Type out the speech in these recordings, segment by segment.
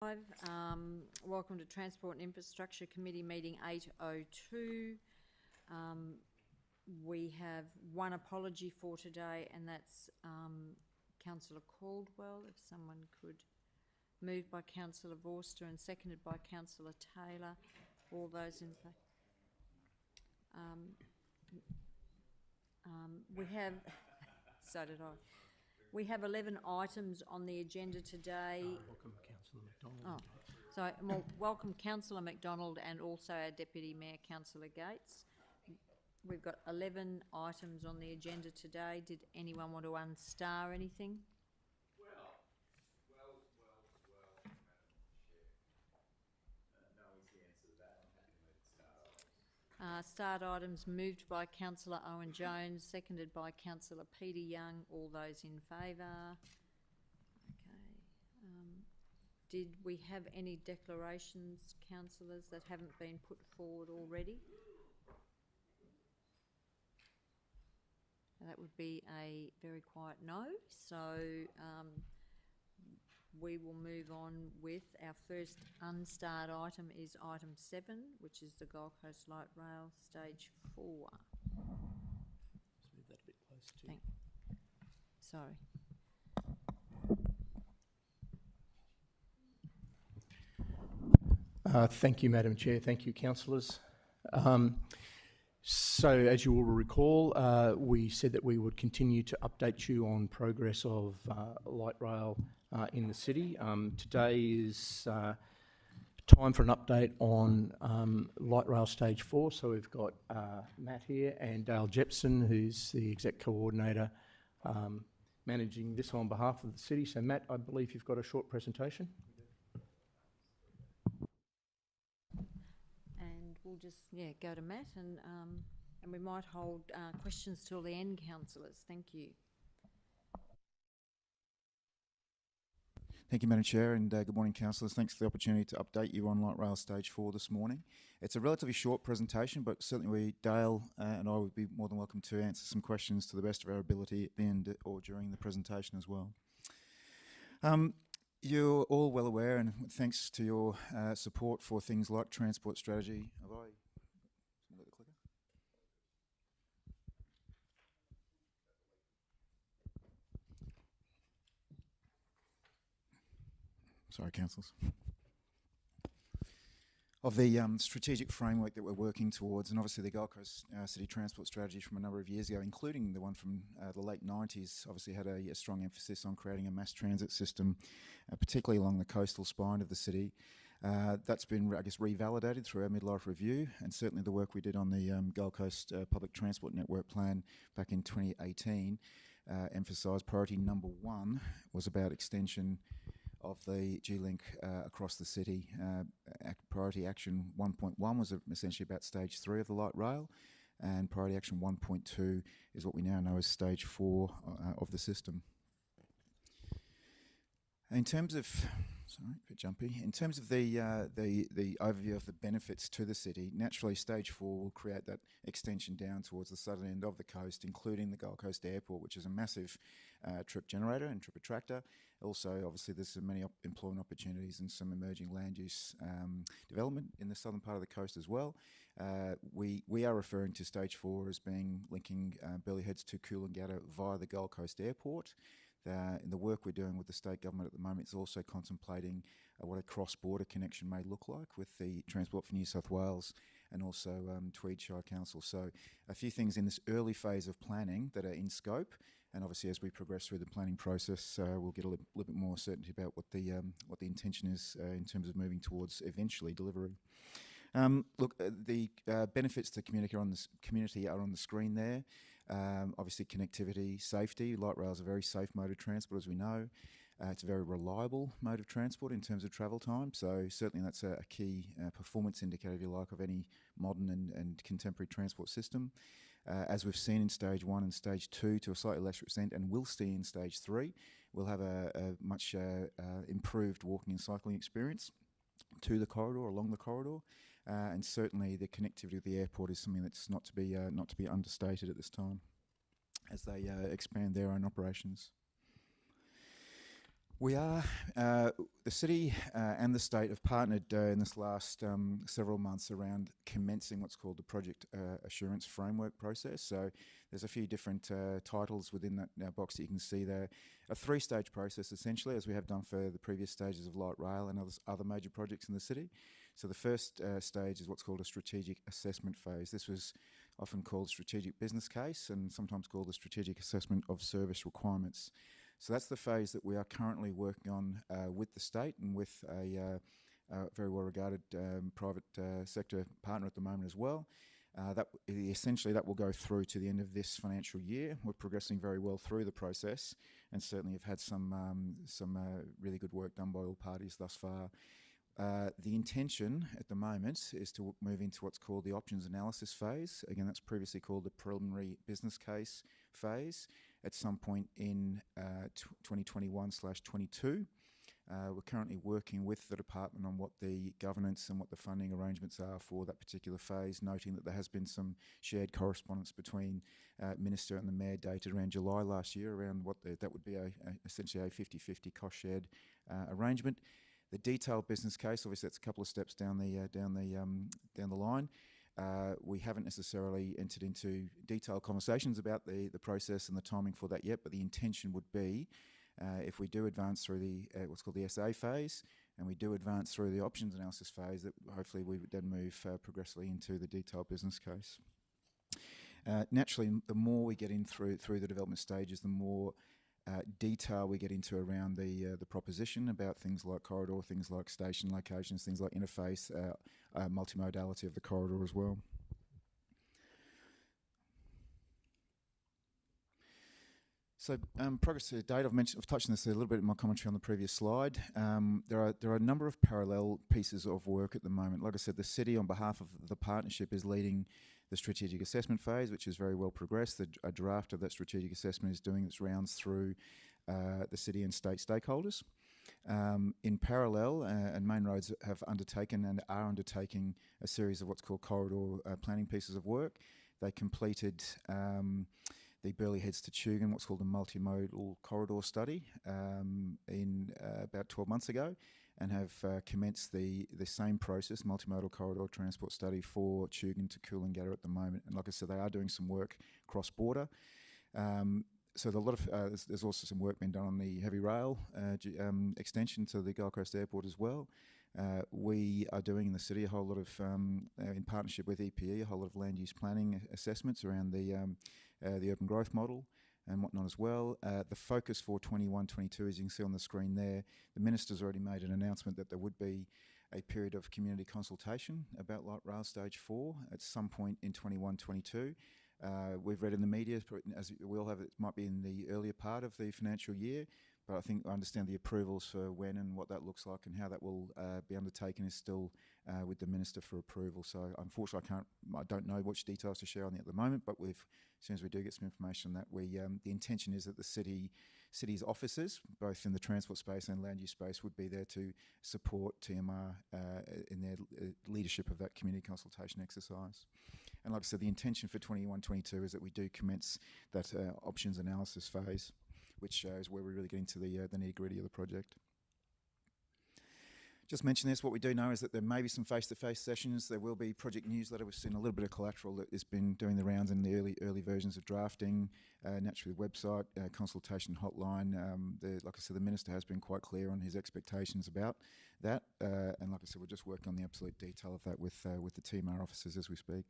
Welcome to Transport and Infrastructure Committee meeting 8:02. We have one apology for today, and that's Councillor Caldwell. If someone could move by Councillor Vorster and seconded by Councillor Taylor. All those in favour. We have, so did I. We have 11 items on the agenda today. Welcome, Councillor McDonald. Welcome Councillor McDonald and also our Deputy Mayor, Councillor Gates. We've got 11 items on the agenda today. Did anyone want to unstar anything? Well, Madam Chair. No is the answer to that. I'm happy to move start items. Start items moved by Councillor Owen Jones, seconded by Councillor Peter Young. All those in favour? Okay. Did we have any declarations, councillors, that haven't been put forward already? That would be a very quiet no. So we will move on with our first unstarred item is item 7, which is the Gold Coast Light Rail Stage 4. Just move that a bit closer to you. Sorry. Thank you, Madam Chair. Thank you, councillors. So, as you will recall, we said that we would continue to update you on progress of light rail in the city. Today is time for an update on light rail stage 4. So we've got Matt here and Dale Jepson, who's the exec coordinator, managing this on behalf of the city. So Matt, I believe you've got a short presentation. We'll just go to Matt and we might hold questions till the end, councillors. Thank you. Thank you, Madam Chair, and good morning, councillors. Thanks for the opportunity to update you on Light Rail Stage 4 this morning. It's a relatively short presentation, but certainly Dale and I would be more than welcome to answer some questions to the best of our ability at the end or during the presentation as well. You're all well aware, and thanks to your support for things like transport strategy. Have I got the clicker? Sorry, councillors. Of the strategic framework that we're working towards, and obviously the Gold Coast City Transport Strategy from a number of years ago, including the one from the late 90s, obviously had a strong emphasis on creating a mass transit system, particularly along the coastal spine of the city. That's been, I guess, revalidated through our midlife review, and certainly the work we did on the Gold Coast Public Transport Network Plan back in 2018 emphasised priority number 1 was about extension of the G-Link across the city. Priority action 1.1 was essentially about stage 3 of the light rail, and priority action 1.2 is what we now know as stage 4 of the system. In terms of, sorry, a bit jumpy. In terms of the overview of the benefits to the city, naturally stage 4 will create that extension down towards the southern end of the coast, including the Gold Coast Airport, which is a massive trip generator and trip attractor. Also, obviously, there's many employment opportunities and some emerging land use development in the southern part of the coast as well. We are referring to stage 4 as being linking Burleigh Heads to Coolangatta via the Gold Coast Airport. In the work we're doing with the state government at the moment, it's also contemplating what a cross-border connection may look like with the Transport for New South Wales and also Tweed Shire Council. So a few things in this early phase of planning that are in scope, and obviously as we progress through the planning process, we'll get a little bit more certainty about what the intention is in terms of moving towards eventually delivery. Look, the benefits to community are on the screen there. Obviously connectivity, safety. Light rail is a very safe mode of transport, as we know. It's a very reliable mode of transport in terms of travel time, so certainly that's a key performance indicator, if you like, of any modern and contemporary transport system. As we've seen in stage 1 and stage 2 to a slightly lesser extent, and will see in stage 3, we'll have a much improved walking and cycling experience to the corridor, along the corridor. And certainly the connectivity of the airport is something that's not to be understated at this time as they expand their own operations. We are, the city and the state have partnered in this last several months around commencing what's called the Project Assurance Framework process. So there's a few different titles within that box that you can see there. A three-stage process essentially, as we have done for the previous stages of light rail and other major projects in the city. So the first stage is what's called a strategic assessment phase. This was often called strategic business case and sometimes called the strategic assessment of service requirements. So that's the phase that we are currently working on with the state and with a very well-regarded private sector partner at the moment as well. Essentially that will go through to the end of this financial year. We're progressing very well through the process and certainly have had some really good work done by all parties thus far. The intention at the moment is to move into what's called the options analysis phase. Again, that's previously called the preliminary business case phase at some point in 2021/22. We're currently working with the department on what the governance and what the funding arrangements are for that particular phase, noting that there has been some shared correspondence between Minister and the Mayor dated around July last year around what that would be essentially a 50-50 cost shared arrangement. The detailed business case, obviously that's a couple of steps down the line. We haven't necessarily entered into detailed conversations about the process and the timing for that yet, but the intention would be if we do advance through the what's called the SA phase and we do advance through the options analysis phase, that hopefully we would then move progressively into the detailed business case. Naturally, the more we get in through the development stages, the more detail we get into around the proposition about things like corridor, things like station locations, things like interface, multimodality of the corridor as well. So progress to date, I've touched on this a little bit in my commentary on the previous slide. There are a number of parallel pieces of work at the moment. Like I said, the city on behalf of the partnership is leading the strategic assessment phase, which is very well progressed. A draft of that strategic assessment is doing its rounds through the city and state stakeholders. In parallel, and Main Roads have undertaken and are undertaking a series of what's called corridor planning pieces of work. They completed the Burleigh Heads to Tugun, what's called a multimodal corridor study in about 12 months ago, and have commenced the same process, multimodal corridor transport study for Tugun to Coolangatta at the moment. And like I said, they are doing some work cross-border. So there's also some work being done on the heavy rail extension to the Gold Coast Airport as well. We are doing in the city a whole lot of, in partnership with EPE, a whole lot of land use planning assessments around the urban growth model and whatnot as well. The focus for 21/22, as you can see on the screen there, the Minister's already made an announcement that there would be a period of community consultation about light rail stage 4 at some point in 21/22. We've read in the media, as we all have, it might be in the earlier part of the financial year, but I understand the approvals for when and what that looks like and how that will be undertaken is still with the Minister for approval. So unfortunately, I don't know which details to share on it at the moment, but as soon as we do get some information on that, the intention is that the city's officers, both in the transport space and land use space, would be there to support TMR in their leadership of that community consultation exercise. And like I said, the intention for 21/22 is that we do commence that options analysis phase, which is where we really get into the nitty-gritty of the project. Just mention this, what we do know is that there may be some face-to-face sessions. There will be project newsletter. We've seen a little bit of collateral that has been doing the rounds in the early versions of drafting, naturally the website, consultation hotline. Like I said, the Minister has been quite clear on his expectations about that. And like I said, we're just working on the absolute detail of that with the TMR officers as we speak.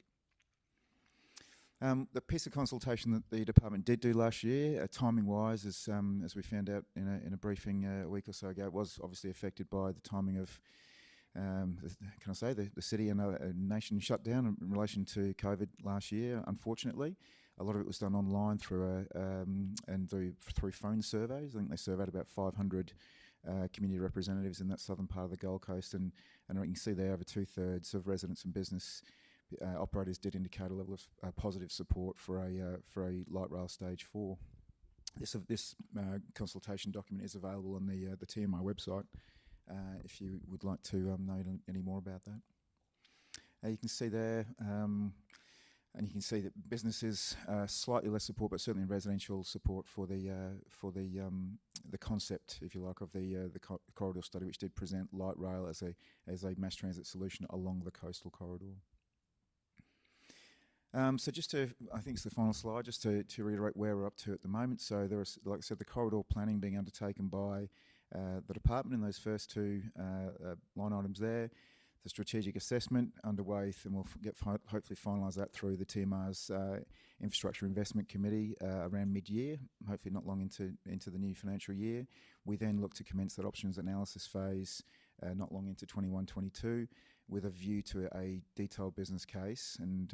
The piece of consultation that the department did do last year, timing-wise, as we found out in a briefing a week or so ago, it was obviously affected by the timing of, the city and a nation shutdown in relation to COVID last year. Unfortunately, a lot of it was done online through phone surveys. I think they surveyed about 500 community representatives in that southern part of the Gold Coast, and you can see there over 2/3 of residents and business operators did indicate a level of positive support for a light rail stage 4. This consultation document is available on the TMI website if you would like to know any more about that. You can see there And you can see that businesses slightly less support, but certainly residential support for the concept, if you like, of the corridor study, which did present light rail as a mass transit solution along the coastal corridor. So just to, I think it's the final slide, just to reiterate where we're up to at the moment. So there is, like I said, the corridor planning being undertaken by the department in those first two line items there. The strategic assessment underway, and we'll hopefully finalise that through the TMR's Infrastructure Investment Committee around mid-year, hopefully not long into the new financial year. We then look to commence that options analysis phase not long into 21-22, with a view to a detailed business case and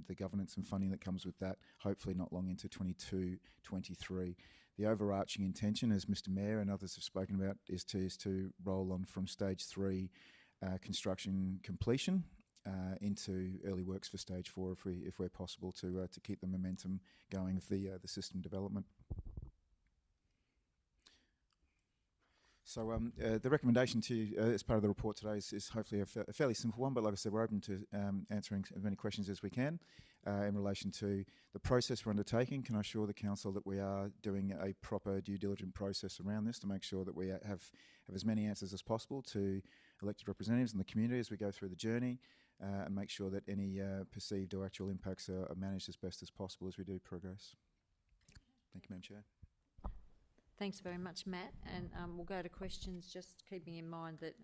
the governance and funding that comes with that, hopefully not long into 22-23. The overarching intention, as Mr Mayor and others have spoken about, is to roll on from stage 3 construction completion into early works for stage 4, if we're possible, to keep the momentum going of the system development. So the recommendation to you as part of the report today is hopefully a fairly simple one, but like I said, we're open to answering as many questions as we can in relation to the process we're undertaking. Can I assure the council that we are doing a proper due diligence process around this to make sure that we have as many answers as possible to elected representatives in the community as we go through the journey, and make sure that any perceived or actual impacts are managed as best as possible as we do progress. Thank you, Madam Chair. Thanks very much, Matt. And we'll go to questions, just keeping in mind that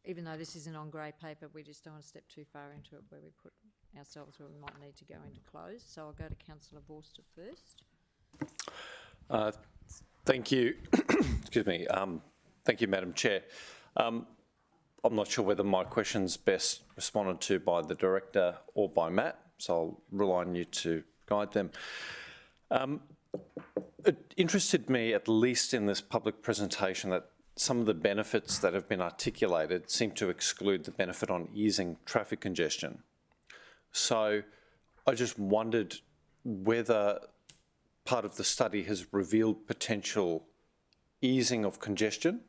even though this isn't on grey paper, we just don't want to step too far into it where we put ourselves where we might need to go into close. So I'll go to Councillor Vorster first. Thank you. Excuse me. Thank you, Madam Chair. I'm not sure whether my question's best responded to by the Director or by Matt, so I'll rely on you to guide them. It interested me, at least in this public presentation, that some of the benefits that have been articulated seem to exclude the benefit on easing traffic congestion. So I just wondered whether part of the study has revealed potential easing of congestion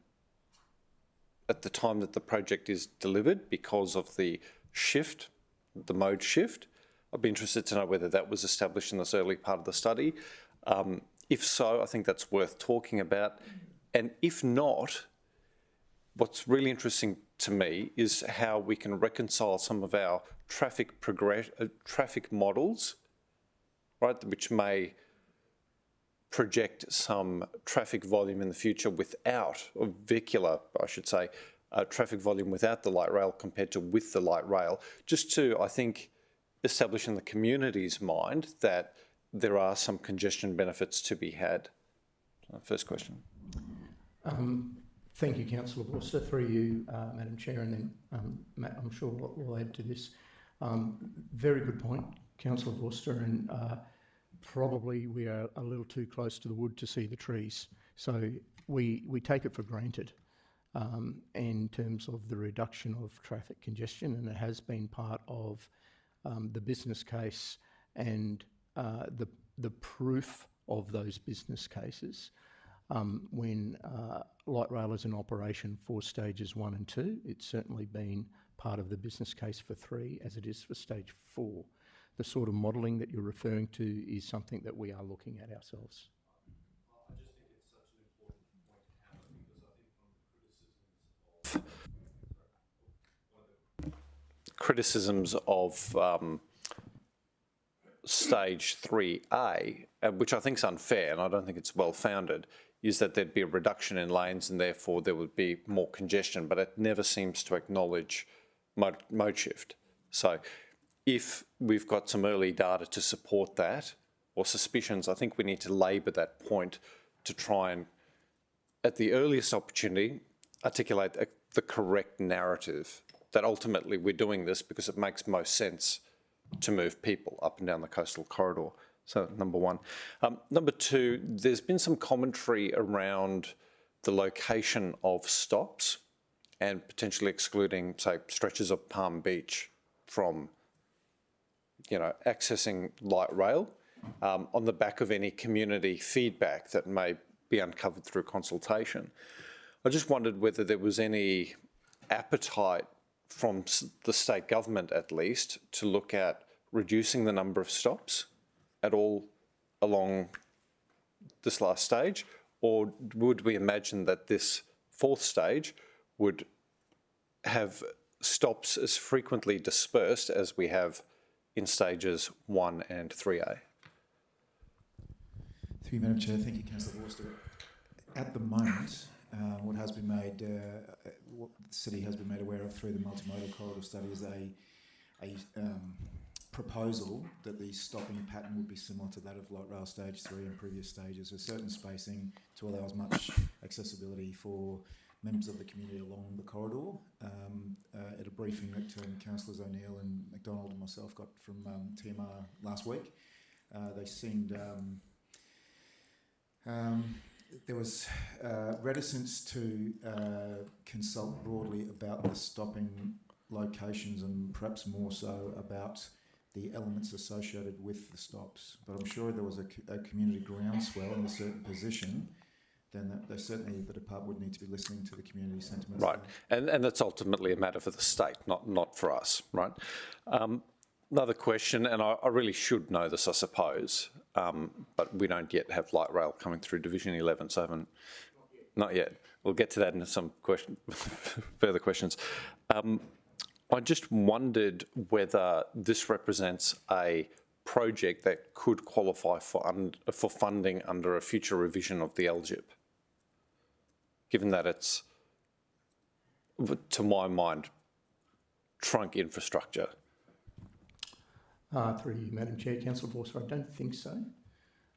at the time that the project is delivered because of the shift, the mode shift. I'd be interested to know whether that was established in this early part of the study. If so, I think that's worth talking about. And if not, what's really interesting to me is how we can reconcile some of our traffic models, right, which may project some traffic volume in the future without, or vehicular, I should say, traffic volume without the light rail compared to with the light rail, just to, I think, establish in the community's mind that there are some congestion benefits to be had. First question. Thank you, Councillor Vorster. Through you, Madam Chair, and then Matt, I'm sure will add to this. Very good point, Councillor Vorster, and probably we are a little too close to the wood to see the trees. So we take it for granted in terms of the reduction of traffic congestion, and it has been part of the business case and the proof of those business cases. When light rail is in operation for stages 1 and 2, it's certainly been part of the business case for 3, as it is for stage 4. The sort of modelling that you're referring to is something that we are looking at ourselves. I just think it's such an important point to hammer, because I think from criticisms of stage 3A, which I think is unfair, and I don't think it's well founded, is that there'd be a reduction in lanes and therefore there would be more congestion, but it never seems to acknowledge mode shift. So if we've got some early data to support that, or suspicions, I think we need to labour that point to try and, at the earliest opportunity, articulate the correct narrative that ultimately we're doing this because it makes most sense to move people up and down the coastal corridor. So number one. Number two, there's been some commentary around the location of stops and potentially excluding, say, stretches of Palm Beach from, accessing light rail on the back of any community feedback that may be uncovered through consultation. I just wondered whether there was any appetite from the state government at least to look at reducing the number of stops at all along this last stage? Or would we imagine that this fourth stage would have stops as frequently dispersed as we have in stages 1 and 3A? Through you, Madam Chair. Thank you, Councillor Forster. At the moment, what has been made, what the city has been made aware of through the multimodal corridor study is a proposal that the stopping pattern would be similar to that of light rail stage 3 and previous stages, with certain spacing to allow as much accessibility for members of the community along the corridor. At a briefing that Councillors O'Neill and McDonald and myself got from TMR last week, they seemed there was reticence to consult broadly about the stopping locations and perhaps more so about the elements associated with the stops. But I'm sure there was a community groundswell in a certain position, then that certainly the department would need to be listening to the community sentiments. Right, and that's ultimately a matter for the state, not for us, right? Another question, and I really should know this, I suppose, but we don't yet have light rail coming through Division 11, so I haven't, not yet. We'll get to that in some further questions. I just wondered whether this represents a project that could qualify for funding under a future revision of the LGIP, given that it's, to my mind, trunk infrastructure. Through you, Madam Chair, Councillor Forster, I don't think so,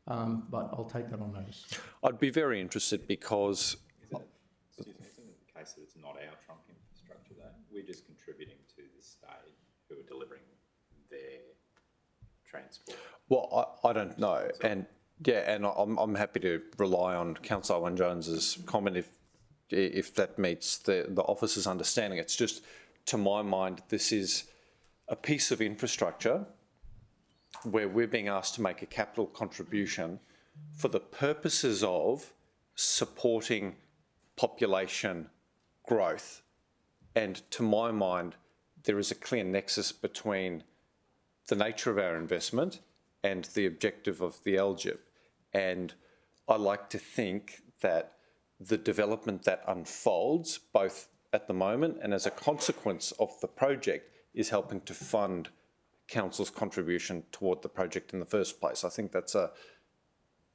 but I'll take that on notice. I'd be very interested because... Excuse me, isn't it the case that it's not our trunk infrastructure though? We're just contributing to the state who are delivering their transport. Well, I don't know, and yeah, and I'm happy to rely on Councillor Owen Jones's comment if that meets the officer's understanding. It's just, to my mind, this is a piece of infrastructure where we're being asked to make a capital contribution for the purposes of supporting population growth. And to my mind, there is a clear nexus between the nature of our investment and the objective of the LGIP. And I like to think that the development that unfolds, both at the moment and as a consequence of the project, is helping to fund Council's contribution toward the project in the first place. I think that's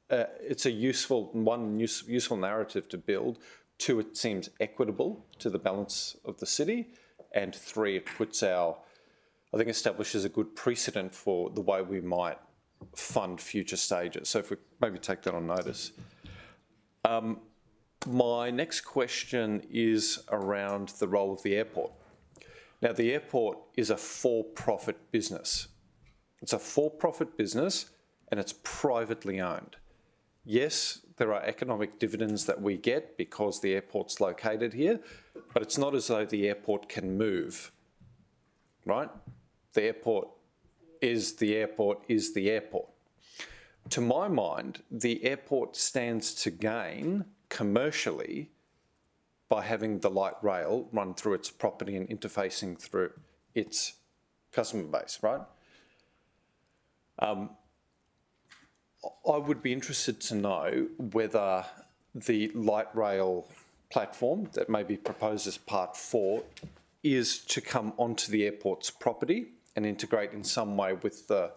it's a useful narrative to build. 2, it seems equitable to the balance of the city, and 3, it puts I think establishes a good precedent for the way we might fund future stages. So if we maybe take that on notice. My next question is around the role of the airport. Now, the airport is a for-profit business. It's a for-profit business and it's privately owned. Yes, there are economic dividends that we get because the airport's located here, but it's not as though the airport can move, right? The airport is the airport is the airport. To my mind, the airport stands to gain commercially by having the light rail run through its property and interfacing through its customer base, right? I would be interested to know whether the light rail platform that may be proposed as part 4 is to come onto the airport's property and integrate in some way with the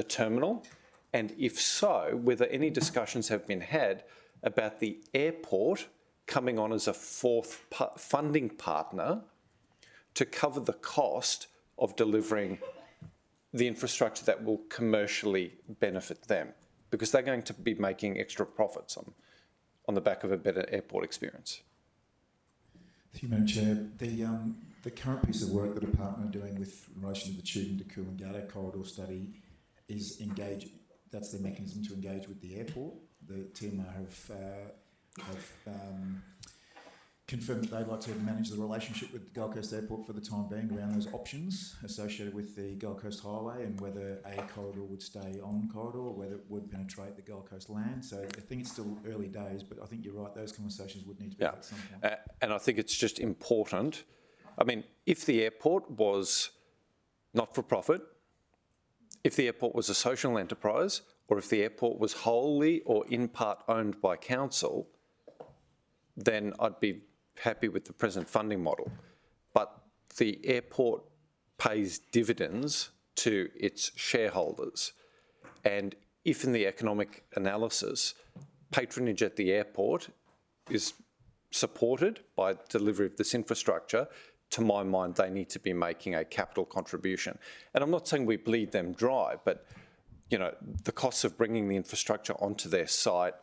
terminal, and if so, whether any discussions have been had about the airport coming on as a fourth funding partner to cover the cost of delivering the infrastructure that will commercially benefit them, because they're going to be making extra profits on the back of a better airport experience. Thank you, Madam Chair. The current piece of work the department are doing with in relation to the Tubing to Coolangatta corridor study is engage. That's the mechanism to engage with the airport. The TMR have confirmed that they'd like to manage the relationship with the Gold Coast Airport for the time being around those options associated with the Gold Coast Highway and whether a corridor would stay on corridor or whether it would penetrate the Gold Coast land. So I think it's still early days, but I think you're right, those conversations would need to be had at some point. And I think it's just important I mean, if the airport was not for profit, if the airport was a social enterprise, or if the airport was wholly or in part owned by council, then I'd be happy with the present funding model. But the airport pays dividends to its shareholders. And if in the economic analysis, patronage at the airport is supported by delivery of this infrastructure, to my mind, they need to be making a capital contribution. And I'm not saying we bleed them dry, but you know, the costs of bringing the infrastructure onto their site,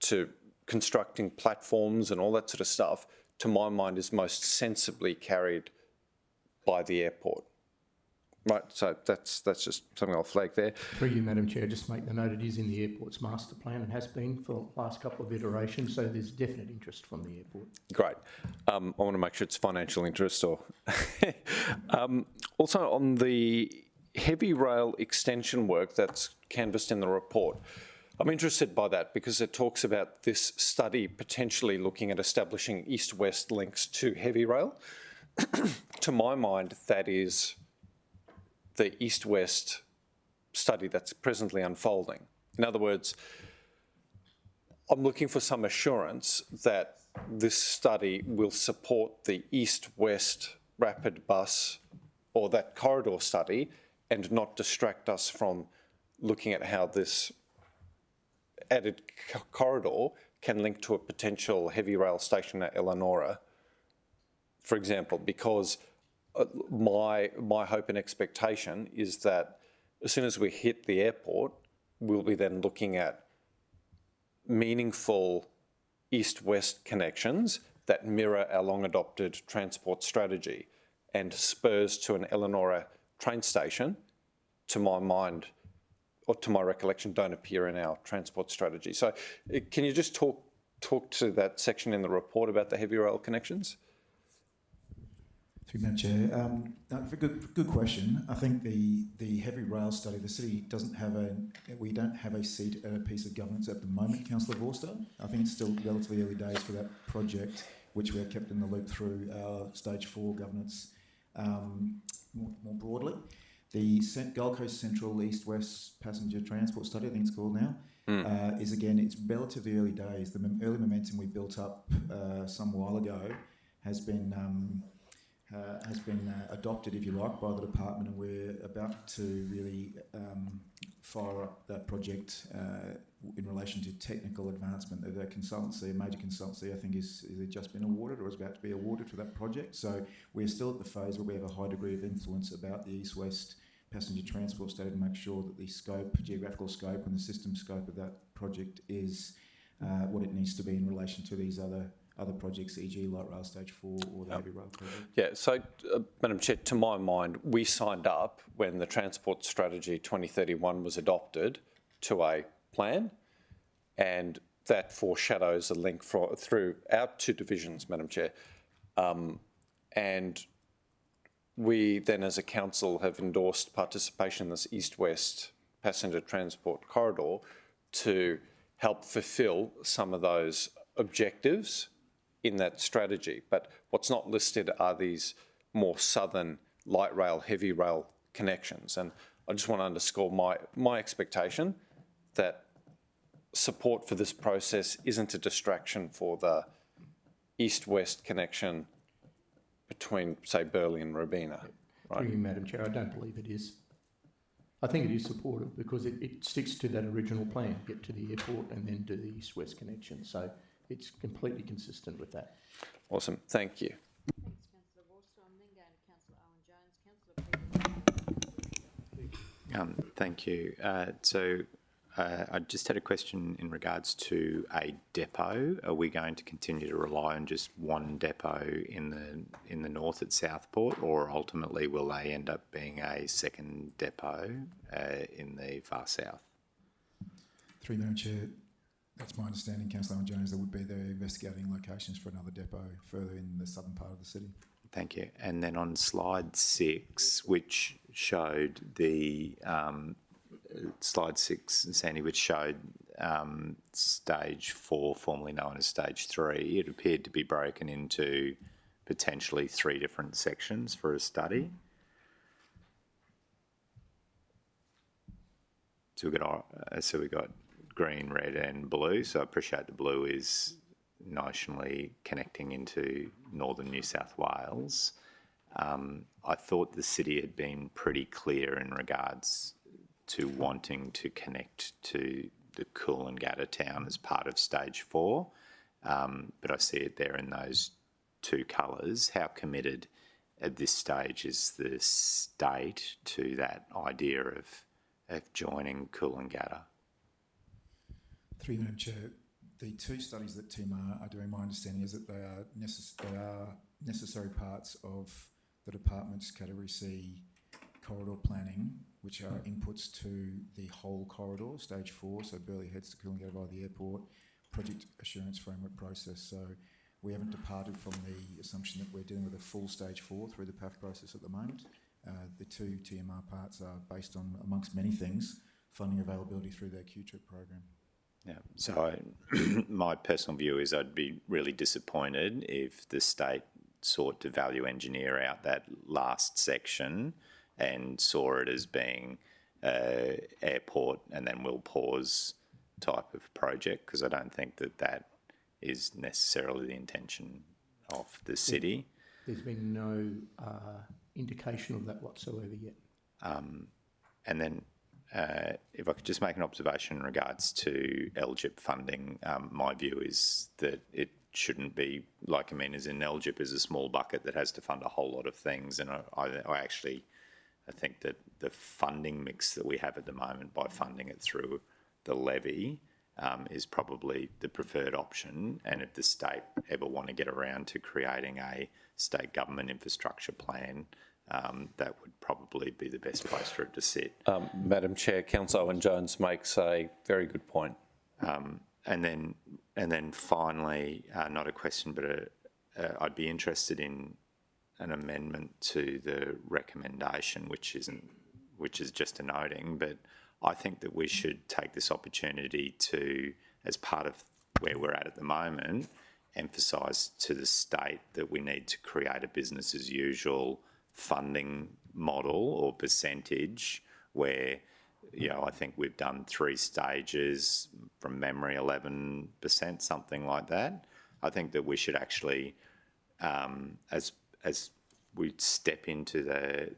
to constructing platforms and all that sort of stuff, to my mind, is most sensibly carried by the airport. Right, so that's just something I'll flag there. Through you, Madam Chair, just make the note it is in the airport's master plan and has been for the last couple of iterations, so there's definite interest from the airport. Great. I want to make sure it's financial interest or... also on the heavy rail extension work that's canvassed in the report, I'm interested by that because it talks about this study potentially looking at establishing east-west links to heavy rail. To my mind, that is the east-west study that's presently unfolding. In other words, I'm looking for some assurance that this study will support the east-west rapid bus or that corridor study and not distract us from looking at how this added corridor can link to a potential heavy rail station at Eleanora, for example, because my hope and expectation is that as soon as we hit the airport, we'll be then looking at meaningful east-west connections that mirror our long-adopted transport strategy, and spurs to an Eleanora train station, to my mind, or to my recollection, don't appear in our transport strategy. So can you just talk to that section in the report about the heavy rail connections? Through Madam Chair, very good question. I think the heavy rail study, the city doesn't have we don't have a seat at a piece of governance at the moment, Councillor Vorster. I think it's still relatively early days for that project, which we're kept in the loop through our stage 4 governance more broadly. The Gold Coast Central East-West Passenger Transport Study, I think it's called now, is again, it's relatively early days. The early momentum we built up some while ago has been adopted, if you like, by the department, and we're about to really fire up that project in relation to technical advancement of a consultancy. A major consultancy, I think, is just been awarded or is about to be awarded for that project. So we're still at the phase where we have a high degree of influence about the East-West passenger transport study to make sure that the scope, geographical scope, and the system scope of that project is what it needs to be in relation to these other projects, e.g. Light Rail Stage 4 or the Heavy Rail project. Yeah, so Madam Chair, to my mind, we signed up when the Transport Strategy 2031 was adopted to a plan, and that foreshadows a link through our 2 divisions, Madam Chair. And we then as a council have endorsed participation in this east-west passenger transport corridor to help fulfil some of those objectives in that strategy. But what's not listed are these more southern light rail, heavy rail connections. And I just want to underscore my expectation that support for this process isn't a distraction for the east-west connection between, say, Burleigh and Robina. Right? Through you, Madam Chair, I don't believe it is. I think it is supportive because it sticks to that original plan, get to the airport and then do the east-west connection. So it's completely consistent with that. Awesome, thank you. Thanks, Councillor Vorster. I'm then going to Councillor Owen-Jones. Councillor Peter. Thank you. I just had a question in regards to a depot. Are we going to continue to rely on just one depot in the north at Southport, or ultimately will they end up being a second depot in the far south? Through Madam Chair, that's my understanding, Councillor Owen-Jones, there would be they're investigating locations for another depot further in the southern part of the city. Thank you. And then on slide 6, which showed the slide 6, Sandy, which showed stage 4, formerly known as stage 3, it appeared to be broken into potentially 3 different sections for a study. So we've got green, red and blue. So I appreciate the blue is notionally connecting into northern New South Wales. I thought the city had been pretty clear in regards to wanting to connect to the Coolangatta town as part of stage 4, but I see it there in those 2 colours. How committed at this stage is the state to that idea of joining Coolangatta? Through you, Madam Chair, the 2 studies that Tim are doing, my understanding is that they are necessary parts of the department's Category C corridor planning, which are inputs to the whole corridor, stage 4, so Burleigh heads to Coolangatta via the airport, project assurance framework process. So we haven't departed from the assumption that we're dealing with a full stage 4 through the PAF process at the moment. The 2 TMR parts are based on, amongst many things, funding availability through their QTRIP program. Yeah, so my personal view is I'd be really disappointed if the state sought to value engineer out that last section and saw it as being airport and then we'll pause type of project, because I don't think that is necessarily the intention of the city. There's been no indication of that whatsoever yet. And then if I could just make an observation in regards to LGIP funding, my view is that it shouldn't be like, as in LGIP is a small bucket that has to fund a whole lot of things, and I think that the funding mix that we have at the moment, by funding it through the levy, is probably the preferred option. And if the state ever want to get around to creating a state government infrastructure plan, that would probably be the best place for it to sit. Madam Chair, Councillor Owen-Jones makes a very good point. And then finally, not a question, but I'd be interested in an amendment to the recommendation, which is just a noting, but I think that we should take this opportunity to, as part of where we're at the moment, emphasise to the state that we need to create a business as usual funding model or percentage where, I think we've done 3 stages, from memory 11%, something like that. I think that we should actually, as we step into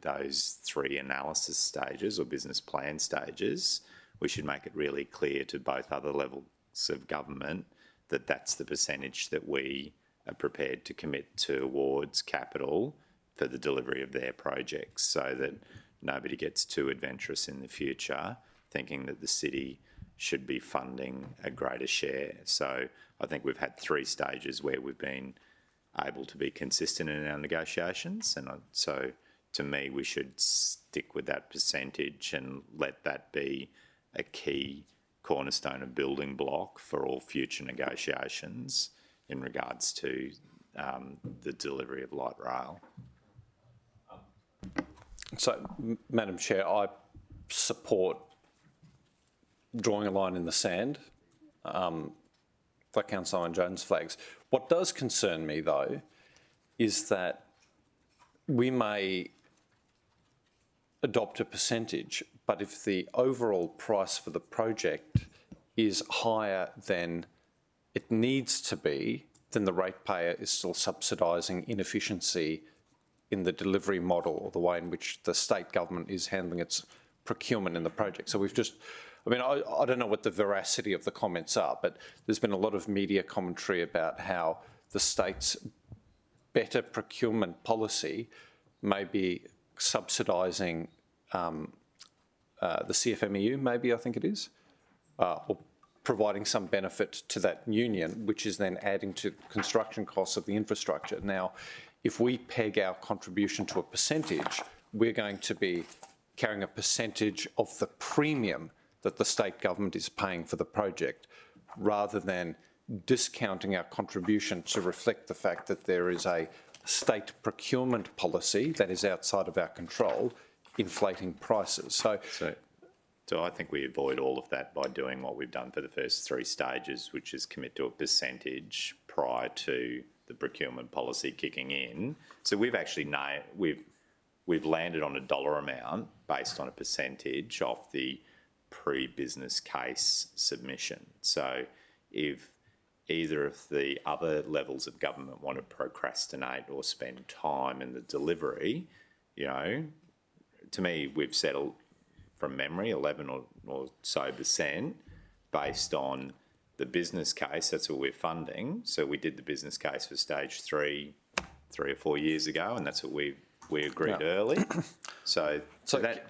those 3 analysis stages or business plan stages, we should make it really clear to both other levels of government that that's the percentage that we are prepared to commit towards capital for the delivery of their projects, so that nobody gets too adventurous in the future thinking that the city should be funding a greater share. So I think we've had 3 stages where we've been able to be consistent in our negotiations, and so to me we should stick with that percentage and let that be a key cornerstone of building block for all future negotiations in regards to the delivery of light rail. So, Madam Chair, I support drawing a line in the sand for Councillor Owen-Jones flags. What does concern me, though, is that we may adopt a percentage, but if the overall price for the project is higher than it needs to be, then the ratepayer is still subsidising inefficiency in the delivery model or the way in which the state government is handling its procurement in the project. So we've just, I don't know what the veracity of the comments are, but there's been a lot of media commentary about how the state's better procurement policy may be subsidising the CFMEU, maybe I think it is, or providing some benefit to that union, which is then adding to construction costs of the infrastructure. Now, if we peg our contribution to a percentage, we're going to be carrying a percentage of the premium that the state government is paying for the project, rather than discounting our contribution to reflect the fact that there is a state procurement policy that is outside of our control, inflating prices. So I think we avoid all of that by doing what we've done for the first 3 stages, which is commit to a percentage prior to the procurement policy kicking in. So we've actually we've landed on a dollar amount based on a percentage of the pre-business case submission. So if either of the other levels of government want to procrastinate or spend time in the delivery, you know, to me, we've settled from memory 11 or so percent based on the business case. That's what we're funding. So we did the business case for stage 3 or 4 years ago, and that's what we agreed early. So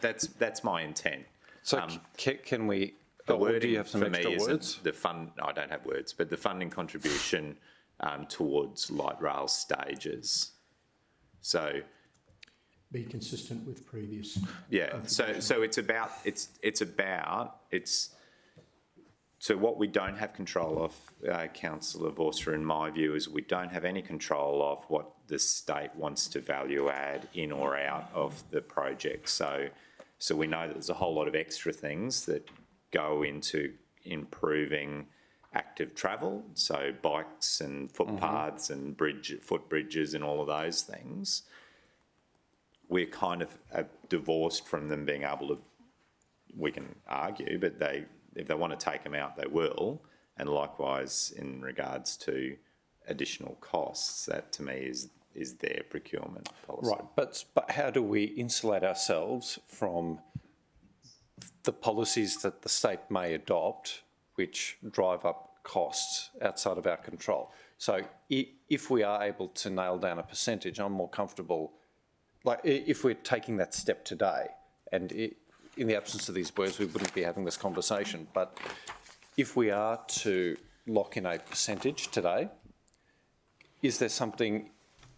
that's my intent. So can we? The or do wording you have some for extra me words? isn't the fund. I don't have words, but the funding contribution towards light rail stages. So Be consistent with previous. yeah. So So what we don't have control of, Councillor Vorster, in my view, is we don't have any control of what the state wants to value add in or out of the project. So we know that there's a whole lot of extra things that go into improving active travel, so bikes and footpaths and footbridges and all of those things. We're kind of divorced from them being able to, we can argue, but if they want to take them out, they will. And likewise, in regards to additional costs, that to me is their procurement policy. Right, but how do we insulate ourselves from the policies that the state may adopt, which drive up costs outside of our control? So if we are able to nail down a percentage, I'm more comfortable. Like if we're taking that step today, and in the absence of these words, we wouldn't be having this conversation. But if we are to lock in a percentage today, is there something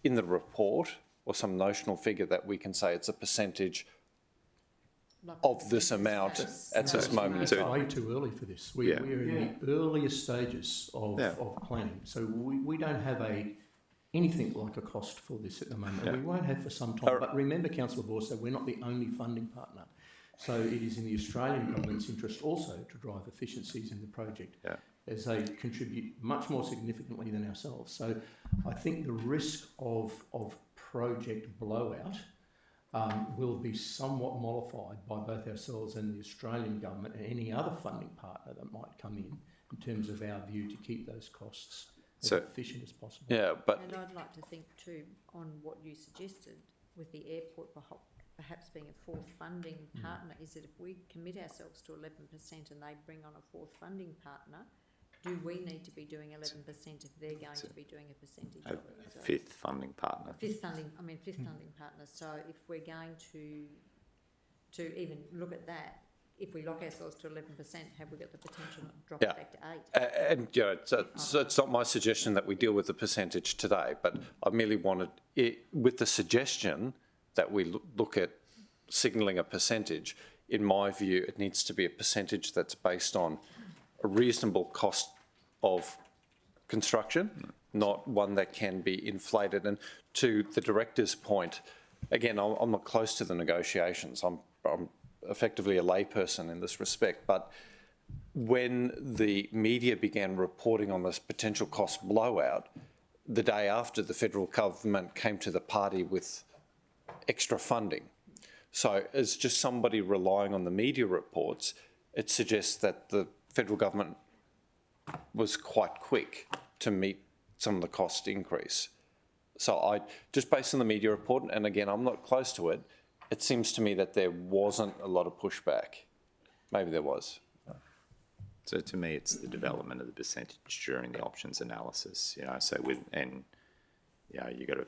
in the report or some notional figure that we can say it's a percentage of this amount at this moment in It's time? way too early for this. We're in the earliest stages of planning, so we don't have anything like a cost for this at the moment. We won't have for some time. But remember, Councillor Vorster, we're not the only funding partner. So it is in the Australian government's interest also to drive efficiencies in the project, as they contribute much more significantly than ourselves. So I think the risk of project blowout will be somewhat mollified by both ourselves and the Australian government and any other funding partner that might come in terms of our view to keep those costs as efficient as possible. Yeah, but And I'd like to think too, on what you suggested with the airport perhaps being a fourth funding partner, is that if we commit ourselves to 11% and they bring on a fourth funding partner, do we need to be doing 11% if they're going to be doing a percentage of it? So Fifth funding partner. fifth funding partner. So if we're going to even look at that, if we lock ourselves to 11%, have we got the potential to drop it back to 8? and you know, so it's not my suggestion that we deal with the percentage today, but I merely wanted it with the suggestion that we look at signalling a percentage. In my view, it needs to be a percentage that's based on a reasonable cost of construction, not one that can be inflated. And to the director's point, again, I'm not close to the negotiations. I'm effectively a layperson in this respect, but when the media began reporting on this potential cost blowout, the day after the federal government came to the party with extra funding. So as just somebody relying on the media reports, it suggests that the federal government was quite quick to meet some of the cost increase. So just based on the media report, and again, I'm not close to it, it seems to me that there wasn't a lot of pushback. Maybe there was. So to me, it's the development of the percentage during the options analysis, you know, so you got to,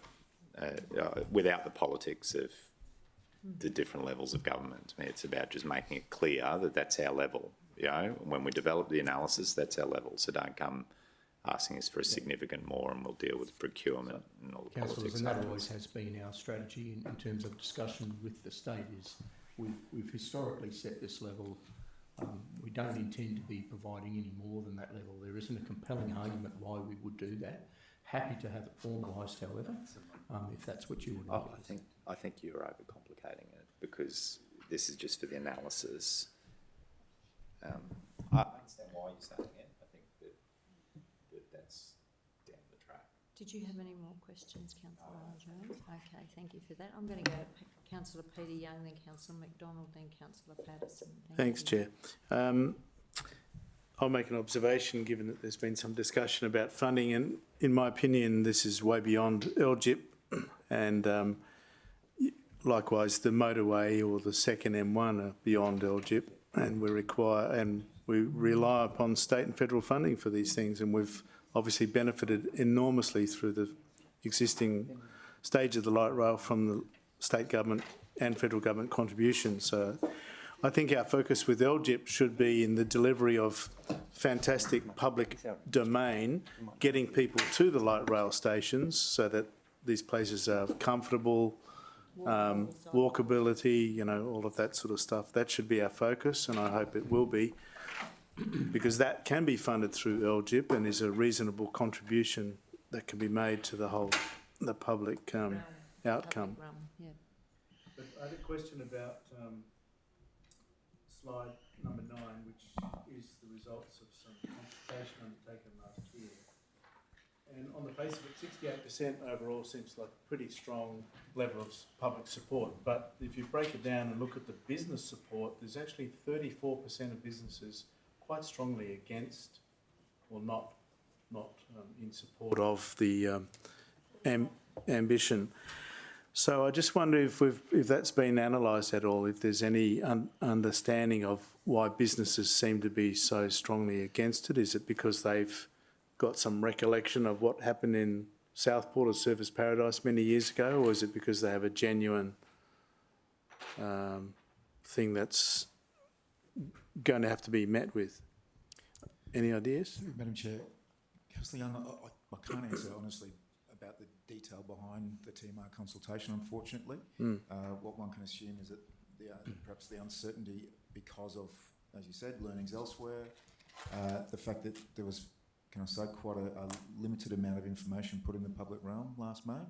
without the politics of the different levels of government, to me, it's about just making it clear that that's our level, you know, when we develop the analysis, that's our level. So don't come asking us for a significant more and we'll deal with procurement and all the Councillors, politics. and that always has been our strategy in terms of discussion with the state, is we've historically set this level. We don't intend to be providing any more than that level. There isn't a compelling argument why we would do that. Happy to have it formalised, however, if that's what you would like. I think you're overcomplicating it because this is just for the analysis. I understand why you're saying it. I think that that's down the track. Did you have any more questions, councillor Jones? Okay, thank you for that. I'm going to go to councillor Peter Young, then councillor McDonald, then councillor Patterson. Thanks, you. Chair. I'll make an observation, given that there's been some discussion about funding, and in my opinion, this is way beyond LGIP, and likewise, the motorway or the second M1 are beyond LGIP, and we rely upon state and federal funding for these things, and we've obviously benefited enormously through the existing stage of the light rail from the state government and federal government contributions. So I think our focus with LGIP should be in the delivery of fantastic public domain, getting people to the light rail stations so that these places are comfortable, walkability, you know, all of that sort of stuff. That should be our focus, and I hope it will be, because that can be funded through LGIP and is a reasonable contribution that can be made to the public outcome. Public realm, yeah. But I had a question about slide number 9, which is the results of some consultation undertaken last year. And on the face of it, 68% overall seems like a pretty strong level of public support. But if you break it down and look at the business support, there's actually 34% of businesses quite strongly against or not in support of the ambition. So I just wonder if that's been analysed at all, if there's any understanding of why businesses seem to be so strongly against it. Is it because they've got some recollection of what happened in Southport or Surfers Paradise many years ago, or is it because they have a genuine thing that's going to have to be met with? Any ideas? Madam Chair, Councillor Young, I can't answer honestly about the detail behind the TMR consultation, unfortunately. What one can assume is that perhaps the uncertainty because of, as you said, learnings elsewhere, the fact that there was, can I say, quite a limited amount of information put in the public realm last May,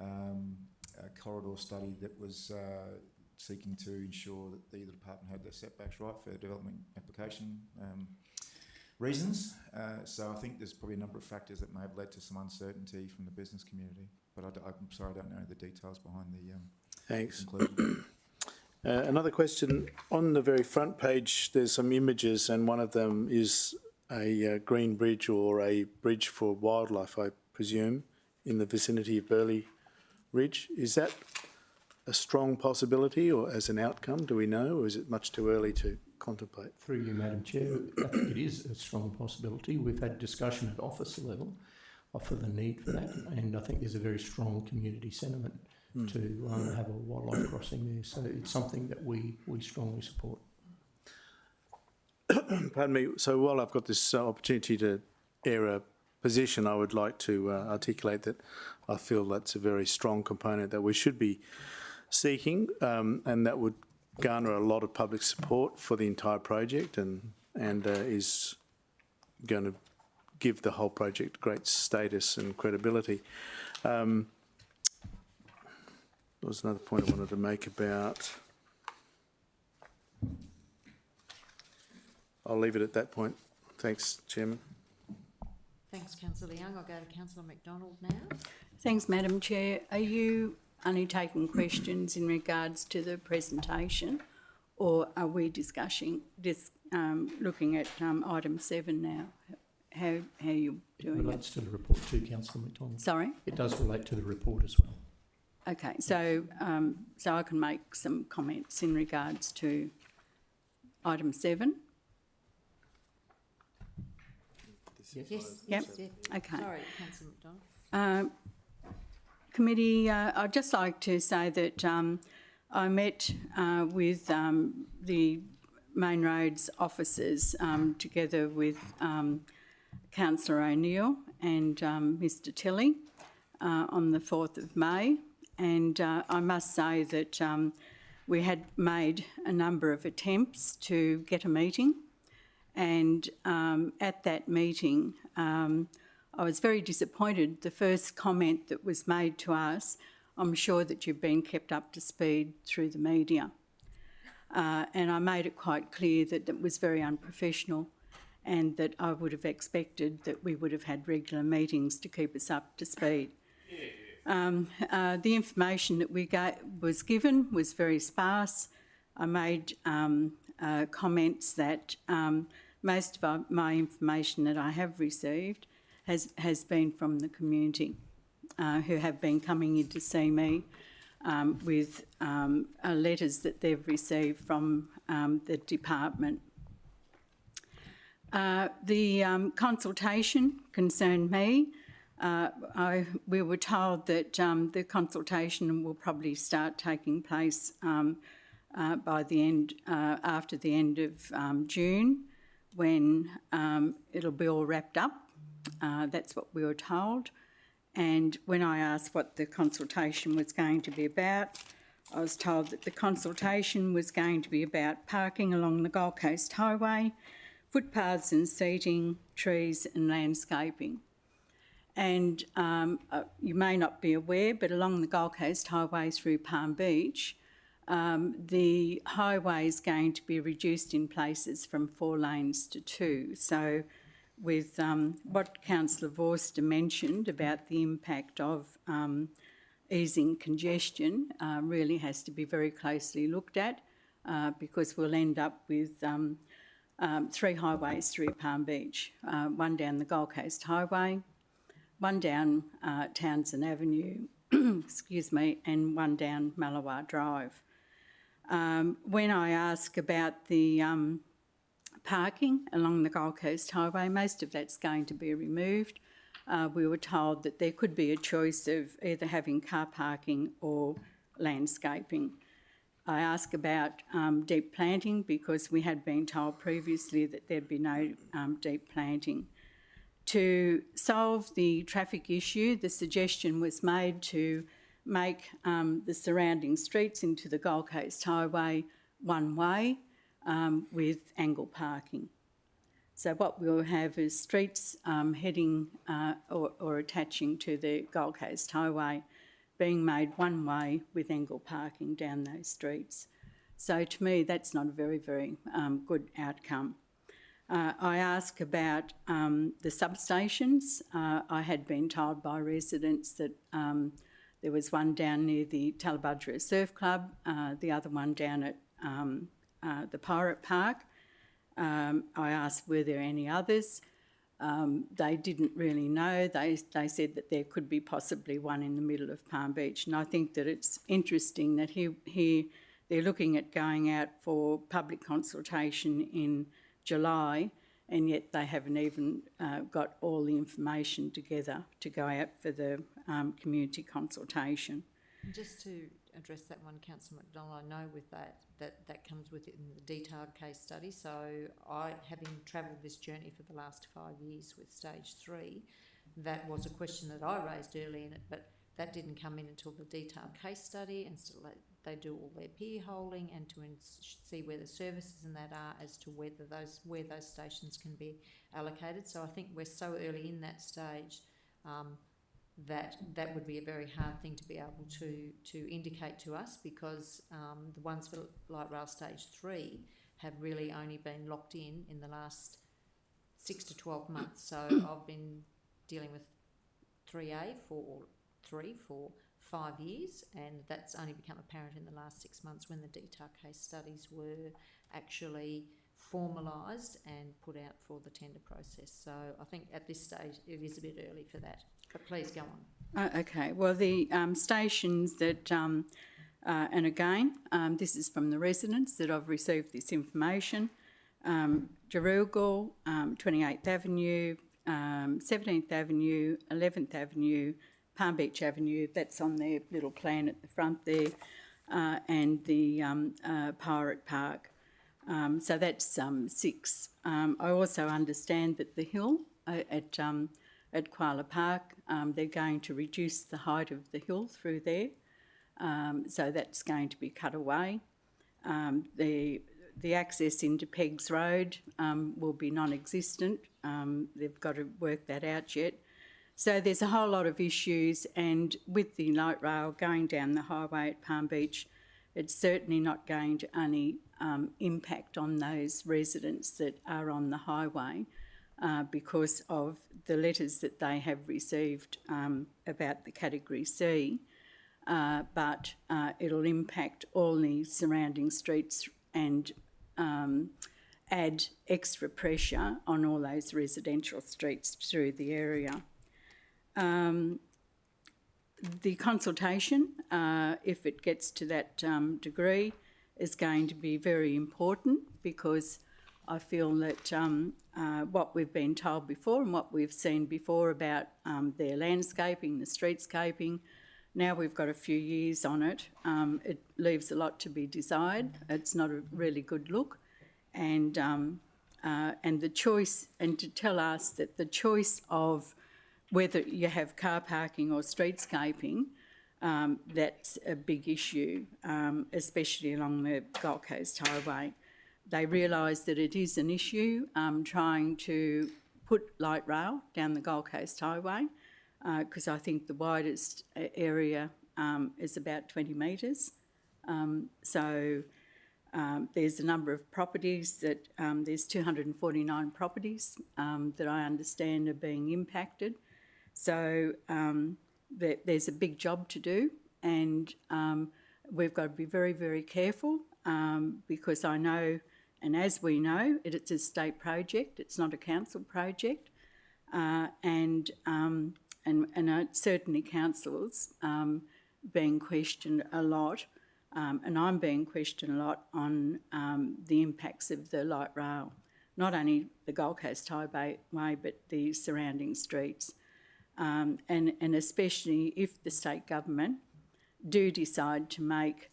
a corridor study that was seeking to ensure that the department had their setbacks right for development application reasons. So I think there's probably a number of factors that may have led to some uncertainty from the business community, but I'm sorry I don't know the details behind the Thanks. conclusion. Another question. On the very front page, there's some images, and one of them is a green bridge or a bridge for wildlife, I presume, in the vicinity of Burleigh Ridge. Is that a strong possibility or as an outcome, do we know, or is it much too early to contemplate? Through you, Madam Chair, I think it is a strong possibility. We've had discussion at officer level for the need for that, and I think there's a very strong community sentiment to have a wildlife crossing there. So it's something that we strongly support. Pardon me. So while I've got this opportunity to air a position, I would like to articulate that I feel that's a very strong component that we should be seeking, and that would garner a lot of public support for the entire project, and is going to give the whole project great status and credibility. There was another point I wanted to make about. I'll leave it at that point. Thanks, Chairman. Thanks, councillor Young. I'll go to councillor McDonald now. Thanks, Madam Chair. Are you only taking questions in regards to the presentation, or are we looking at item 7 now? How are you doing It relates to the report too, Councillor McDonald. Sorry? It does relate to the report as well. Okay, so I can make some comments in regards to item 7. Yes. Yep. Yes. Okay. Sorry, councillor McDonald. Committee, I'd just like to say that I met with the Main Roads officers together with Councillor O'Neill and Mr Tilley on the 4th of May, and I must say that we had made a number of attempts to get a meeting, and at that meeting I was very disappointed. The first comment that was made to us, I'm sure that you've been kept up to speed through the media. And I made it quite clear that it was very unprofessional. and that I would have expected that we would have had regular meetings to keep us up to speed. The information that was given was very sparse. I made comments that most of my information that I have received has been from the community who have been coming in to see me with letters that they've received from the department. The consultation concerned me. We were told that the consultation will probably start taking place by the end, after the end of June, when it'll be all wrapped up. That's what we were told. And when I asked what the consultation was going to be about, I was told that the consultation was going to be about parking along the Gold Coast Highway, footpaths and seating, trees and landscaping. And you may not be aware, but along the Gold Coast Highway through Palm Beach, the highway is going to be reduced in places from 4 lanes to 2. So with what Councillor Vorster mentioned about the impact of easing congestion really has to be very closely looked at because we'll end up with 3 highways through Palm Beach, one down the Gold Coast Highway, one down Townsend Avenue, excuse me, and one down Malawar Drive. When I ask about the parking along the Gold Coast Highway, most of that's going to be removed. We were told that there could be a choice of either having car parking or landscaping. I ask about deep planting because we had been told previously that there'd be no deep planting. To solve the traffic issue, the suggestion was made to make the surrounding streets into the Gold Coast Highway one way with angle parking. So what we'll have is streets heading or attaching to the Gold Coast Highway being made one way with angle parking down those streets. So to me, that's not a very, very good outcome. I ask about the substations. I had been told by residents that there was one down near the Talabudra Surf Club, the other one down at the Pirate Park. I asked were there any others. They didn't really know. They said that there could be possibly one in the middle of Palm Beach. And I think that it's interesting that here they're looking at going out for public consultation in July, and yet they haven't even got all the information together to go out for the community consultation. Just to address that one, Councillor McDonald, I know with that comes with it in the detailed case study. So having travelled this journey for the last 5 years with stage 3, that was a question that I raised early in it, but that didn't come in until the detailed case study, and so they do all their peer holding and to see where the services and that are as to where those stations can be allocated. So I think we're so early in that stage that would be a very hard thing to be able to indicate to us, because the ones for light rail stage 3 have really only been locked in the last 6 to 12 months. So I've been dealing with 3A for 5 years, and that's only become apparent in the last 6 months when the detailed case studies were actually formalised and put out for the tender process. So I think at this stage it is a bit early for that, but please go on. Okay, well the stations that, and again, this is from the residents that I've received this information, Jarugal, 28th Avenue, 17th Avenue, 11th Avenue, Palm Beach Avenue, that's on their little plan at the front there, and the Pirate Park. So that's 6. I also understand that the hill at Koala Park, they're going to reduce the height of the hill through there, so that's going to be cut away. The access into Peggs Road will be non-existent. They've got to work that out yet. So there's a whole lot of issues, and with the light rail going down the highway at Palm Beach, it's certainly not going to only impact on those residents that are on the highway because of the letters that they have received about the Category C, but it'll impact all the surrounding streets and add extra pressure on all those residential streets through the area. The consultation, if it gets to that degree, is going to be very important because I feel that what we've been told before and what we've seen before about their landscaping, the streetscaping, now we've got a few years on it. It leaves a lot to be desired. It's not a really good look. And the choice, and to tell us that the choice of whether you have car parking or streetscaping, that's a big issue, especially along the Gold Coast Highway. They realise that it is an issue trying to put light rail down the Gold Coast Highway because I think the widest area is about 20 metres. There's a number of properties that, there's 249 properties that I understand are being impacted. So there's a big job to do, and we've got to be very, very careful because I know, and as we know, it's a state project, it's not a council project, and certainly councils being questioned a lot, and I'm being questioned a lot on the impacts of the light rail, not only the Gold Coast Highway, but the surrounding streets. And especially if the state government do decide to make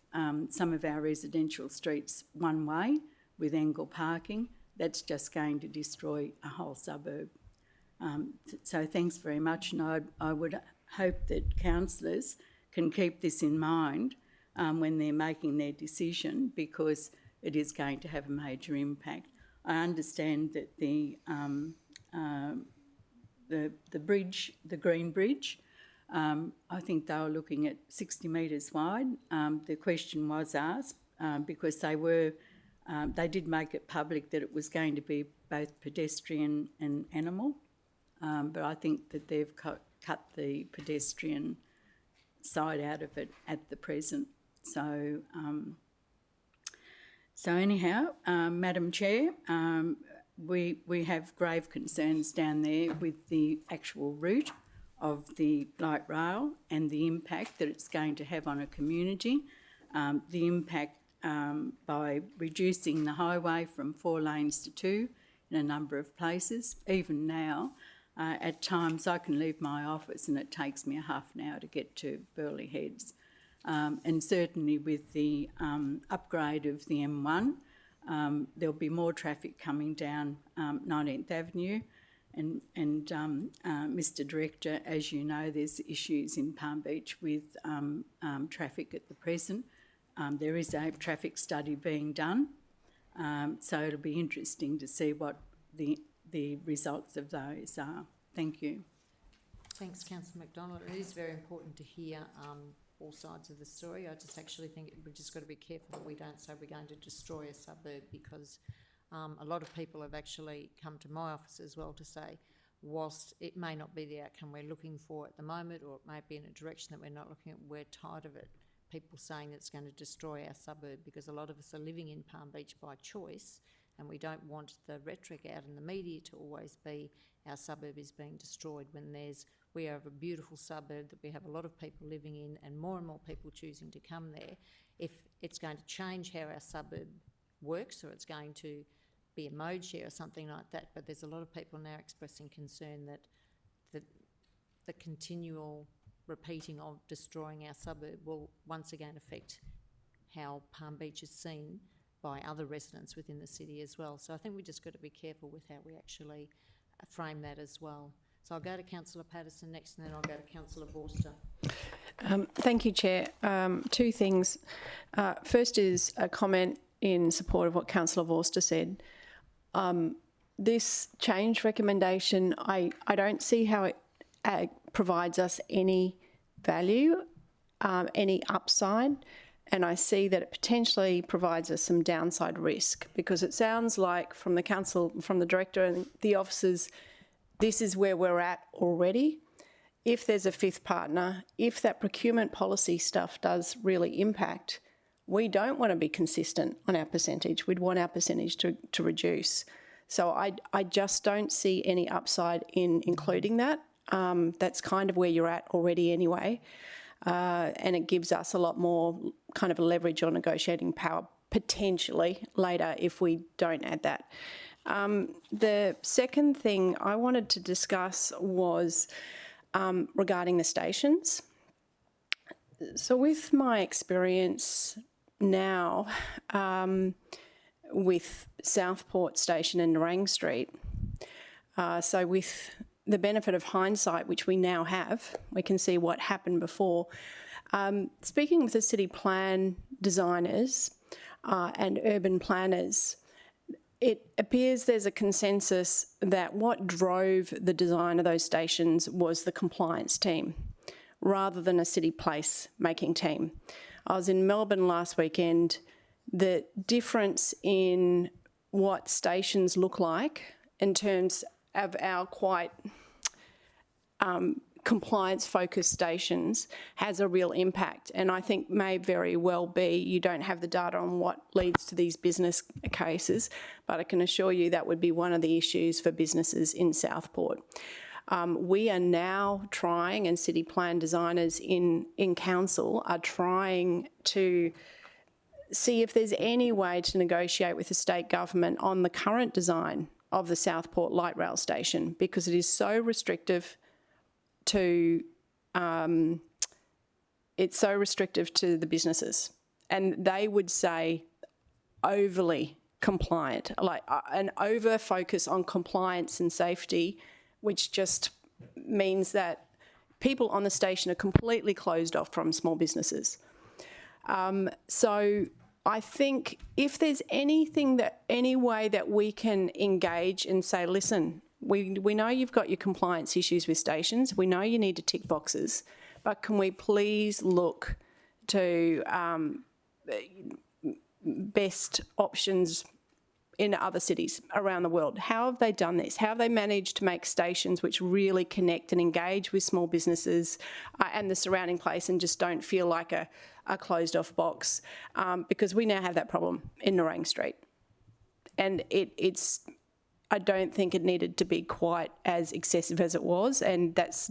some of our residential streets one way with angle parking, that's just going to destroy a whole suburb. So thanks very much, and I would hope that councillors can keep this in mind when they're making their decision, because it is going to have a major impact. I understand that the bridge, the Green Bridge, I think they were looking at 60 metres wide. The question was asked because they did make it public that it was going to be both pedestrian and animal, but I think that they've cut the pedestrian side out of it at the present. So anyhow, Madam Chair, we have grave concerns down there with the actual route of the light rail and the impact that it's going to have on a community, the impact by reducing the highway from 4 lanes to 2 in a number of places. Even now, at times I can leave my office and it takes me a half an hour to get to Burleigh Heads. And certainly with the upgrade of the M1, there'll be more traffic coming down 19th Avenue. And Mr Director, as you know, there's issues in Palm Beach with traffic at the present. There is a traffic study being done, so it'll be interesting to see what the results of those are. Thank you. Thanks, Councillor McDonald. It is very important to hear all sides of the story. I just actually think we've just got to be careful that we don't say we're going to destroy a suburb, because a lot of people have actually come to my office as well to say, whilst it may not be the outcome we're looking for at the moment, or it may be in a direction that we're not looking at, we're tired of it. People saying that it's going to destroy our suburb, because a lot of us are living in Palm Beach by choice, and we don't want the rhetoric out in the media to always be our suburb is being destroyed, when we have a beautiful suburb that we have a lot of people living in and more people choosing to come there. If it's going to change how our suburb works, or it's going to be a mode share or something like that, but there's a lot of people now expressing concern that the continual repeating of destroying our suburb will once again affect how Palm Beach is seen by other residents within the city as well. So I think we just got to be careful with how we actually frame that as well. So I'll go to Councillor Patterson next, and then I'll go to Councillor Vorster. Thank you, Chair. 2 things. First is a comment in support of what Councillor Vorster said. This change recommendation, I don't see how it provides us any value, any upside, and I see that it potentially provides us some downside risk, because it sounds like from the council, from the director and the officers, this is where we're at already. If there's a fifth partner, if that procurement policy stuff does really impact, we don't want to be consistent on our percentage. We'd want our percentage to reduce. So I just don't see any upside in including that. That's kind of where you're at already anyway. And it gives us a lot more kind of leverage or negotiating power potentially later if we don't add that. The second thing I wanted to discuss was regarding the stations. So with my experience now with Southport Station and Nerang Street, so with the benefit of hindsight, which we now have, we can see what happened before. Speaking with the city plan designers and urban planners, it appears there's a consensus that what drove the design of those stations was the compliance team, rather than a city place making team. I was in Melbourne last weekend. The difference in what stations look like in terms of our quite compliance-focused stations has a real impact, and I think may very well be you don't have the data on what leads to these business cases, but I can assure you that would be one of the issues for businesses in Southport. We are now trying, and city plan designers in council are trying to see if there's any way to negotiate with the state government on the current design of the Southport light rail station, because it is so restrictive to the businesses, and they would say overly compliant, like an over focus on compliance and safety, which just means that people on the station are completely closed off from small businesses. So I think if there's any way that we can engage and say, listen, we know you've got your compliance issues with stations, we know you need to tick boxes, but can we please look to best options in other cities around the world? How have they done this? How have they managed to make stations which really connect and engage with small businesses and the surrounding place and just don't feel like a closed off box? Because we now have that problem in Nerang Street. And I don't think it needed to be quite as excessive as it was, and that's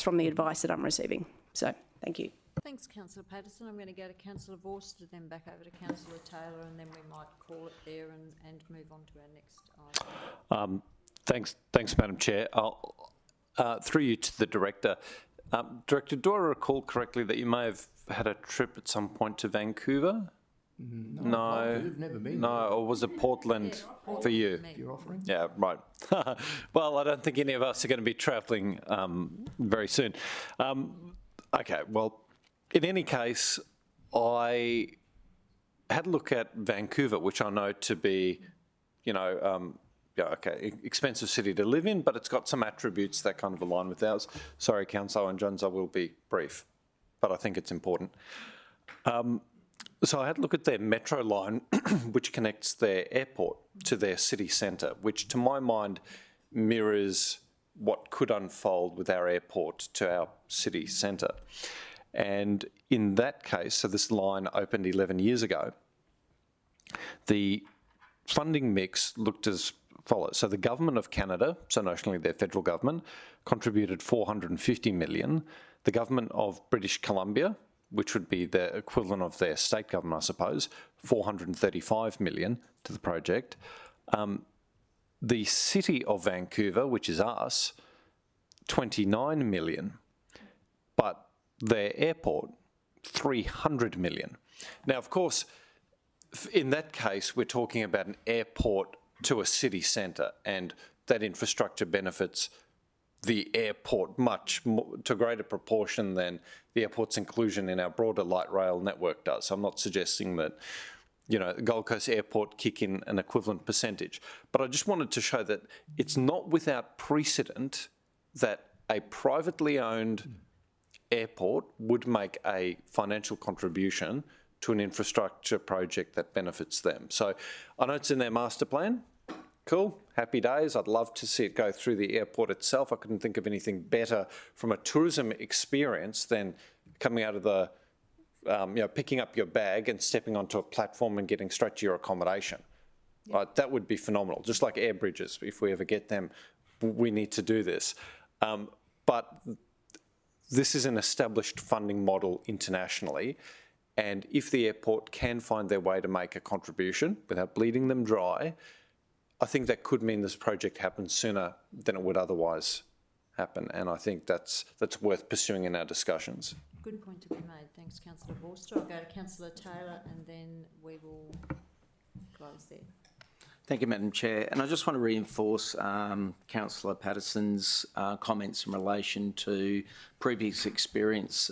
from the advice that I'm receiving. So, thank you. Thanks, Councillor Patterson. I'm going to go to Councillor Vorster, then back over to Councillor Taylor, and then we might call it there and move on to our next item. Thanks, Madam Chair. I'll, through you to the Director. Director, do I recall correctly that you may have had a trip at some point to Vancouver? No, never been. No, or was it Portland for you? You're offering? Yeah, right. Well, I don't think any of us are going to be travelling very soon. Okay, well, in any case, I had a look at Vancouver, which I know to be, expensive city to live in, but it's got some attributes that kind of align with ours. Sorry, Councillor Owen-Jones, I will be brief, but I think it's important. So I had a look at their metro line, which connects their airport to their city centre, which to my mind mirrors what could unfold with our airport to our city centre. And in that case, so this line opened 11 years ago, the funding mix looked as follows. So the Government of Canada, so notionally their federal government, contributed $450 million. The Government of British Columbia, which would be the equivalent of their state government, I suppose, $435 million to the project. The City of Vancouver, which is us, $29 million, but their airport, $300 million. Now, of course, in that case, we're talking about an airport to a city centre, and that infrastructure benefits the airport much more, to a greater proportion than the airport's inclusion in our broader light rail network does. So I'm not suggesting that, the Gold Coast Airport kick in an equivalent percentage. But I just wanted to show that it's not without precedent that a privately owned airport would make a financial contribution to an infrastructure project that benefits them. So I know it's in their master plan. Cool, happy days. I'd love to see it go through the airport itself. I couldn't think of anything better from a tourism experience than coming out of the, picking up your bag and stepping onto a platform and getting straight to your accommodation. Yep. Right, that would be phenomenal. Just like air bridges, if we ever get them, we need to do this. But this is an established funding model internationally. And if the airport can find their way to make a contribution without bleeding them dry, I think that could mean this project happens sooner than it would otherwise happen. And I think that's worth pursuing in our discussions. Good point to be made. Thanks, Councillor Vorster. I'll go to Councillor Taylor and then we will close there. Thank you, Madam Chair. And I just want to reinforce Councillor Patterson's comments in relation to previous experience.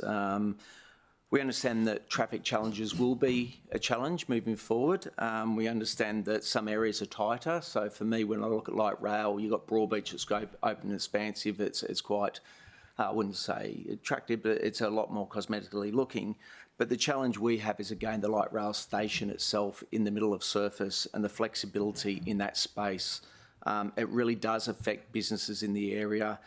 We understand that traffic challenges will be a challenge moving forward. We understand that some areas are tighter. So for me, when I look at light rail, you've got Broadbeach that's open and expansive. It's quite, I wouldn't say attractive, but it's a lot more cosmetically looking. But the challenge we have is, again, the light rail station itself in the middle of surface and the flexibility in that space. It really does affect businesses in the area.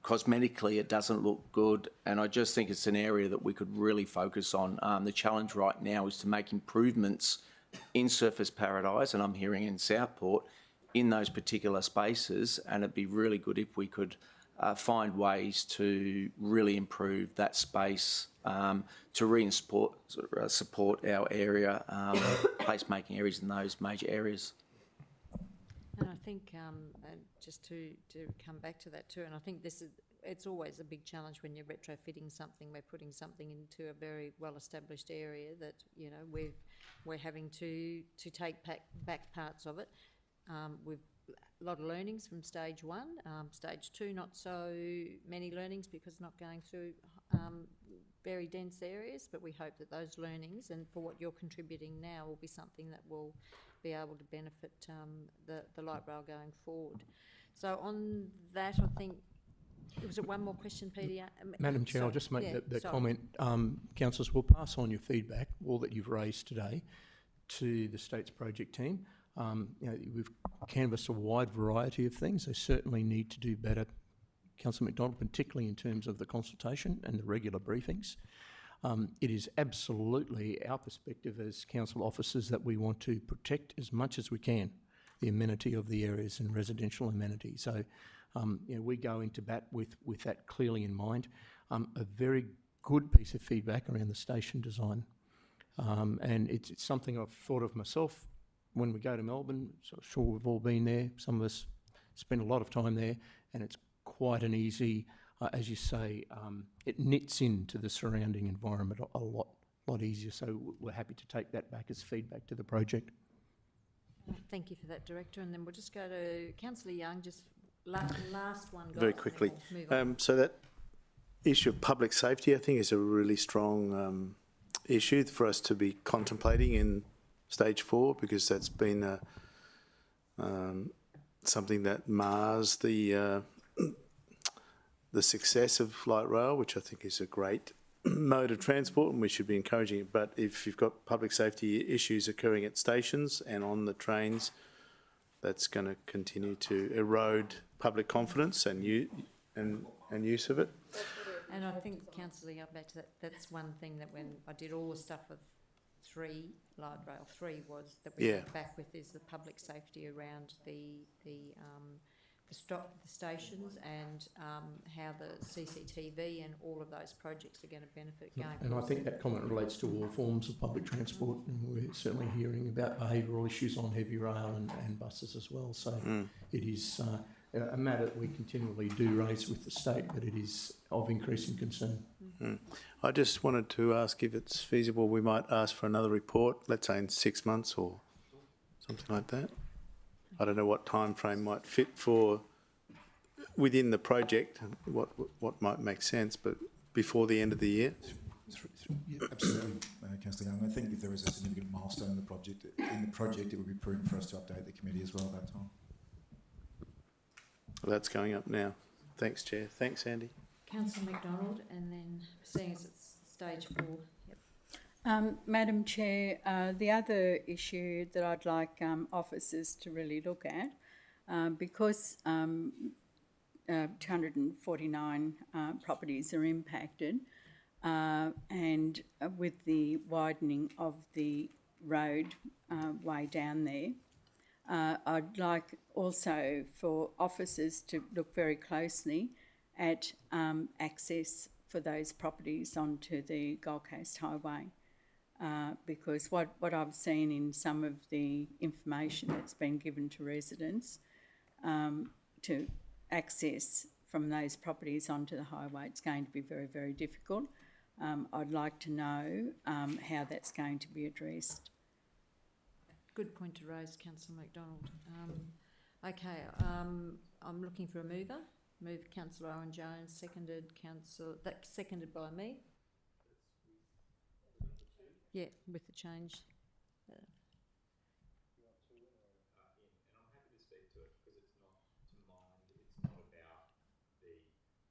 Cosmetically, it doesn't look good, and I just think it's an area that we could really focus on. The challenge right now is to make improvements in Surfers Paradise, and I'm hearing in Southport, in those particular spaces, and it'd be really good if we could find ways to really improve that space to support our area, placemaking areas in those major areas. And I think just to come back to that too, and I think it's always a big challenge when you're retrofitting something. We're putting something into a very well-established area that we're having to take back parts of it. We've a lot of learnings from stage one. Stage two, not so many learnings because not going through very dense areas, but we hope that those learnings and for what you're contributing now will be something that will be able to benefit the light rail going forward. So on that, I think, was it one more question, Peter? Madam Chair, I'll just make that sorry. comment. Councillors, will pass on your feedback, all that you've raised today, to the State's project team. We've canvassed a wide variety of things. They certainly need to do better, Councillor McDonald, particularly in terms of the consultation and the regular briefings. It is absolutely our perspective as council officers that we want to protect as much as we can the amenity of the areas and residential amenity. So, we go into bat with that clearly in mind. A very good piece of feedback around the station design. And it's something I've thought of myself when we go to Melbourne. So I'm sure we've all been there. Some of us spend a lot of time there, and it's quite an easy, as you say, it knits into the surrounding environment a lot easier. So we're happy to take that back as feedback to the project. Thank you for that, Director. And then we'll just go to Councillor Young, just last one. Very quickly. So that issue of public safety, I think, is a really strong issue for us to be contemplating in stage 4, because that's been something that mars the success of light rail, which I think is a great mode of transport, and we should be encouraging it. But if you've got public safety issues occurring at stations and on the trains, that's going to continue to erode public confidence and use of it. And I think, Councillor, back to that, that's one thing that when I did all the stuff with light rail 3 was that we went back with is the public safety around the stations and how the CCTV and all of those projects are going to benefit going forward. And I think that comment relates to all forms of public transport, and we're certainly hearing about behavioural issues on heavy rail and buses as well. So it is a matter that we continually do raise with the state, but it is of increasing concern. I just wanted to ask if it's feasible, we might ask for another report, let's say in 6 months or something like that. I don't know what time frame might fit for within the project, what might make sense, but before the end of the year. Yeah, absolutely, Councillor Young. I think if there is a significant milestone in the project, it would be prudent for us to update the committee as well at that time. Well, that's going up now. Thanks, Chair. Thanks, Andy. Councillor McDonald, and then seeing as it's stage 4. Yep. Madam Chair, the other issue that I'd like officers to really look at, because 249 properties are impacted, and with the widening of the road way down there, I'd like also for officers to look very closely at access for those properties onto the Gold Coast Highway. Because what I've seen in some of the information that's been given to residents to access from those properties onto the highway, it's going to be very, very difficult. I'd like to know how that's going to be addressed. Good point to raise, Councillor McDonald. Okay, I'm looking for a mover. Moved Councillor Owen Jones, seconded seconded by me. Yeah, with the change. And I'm happy to speak to it because it's not about the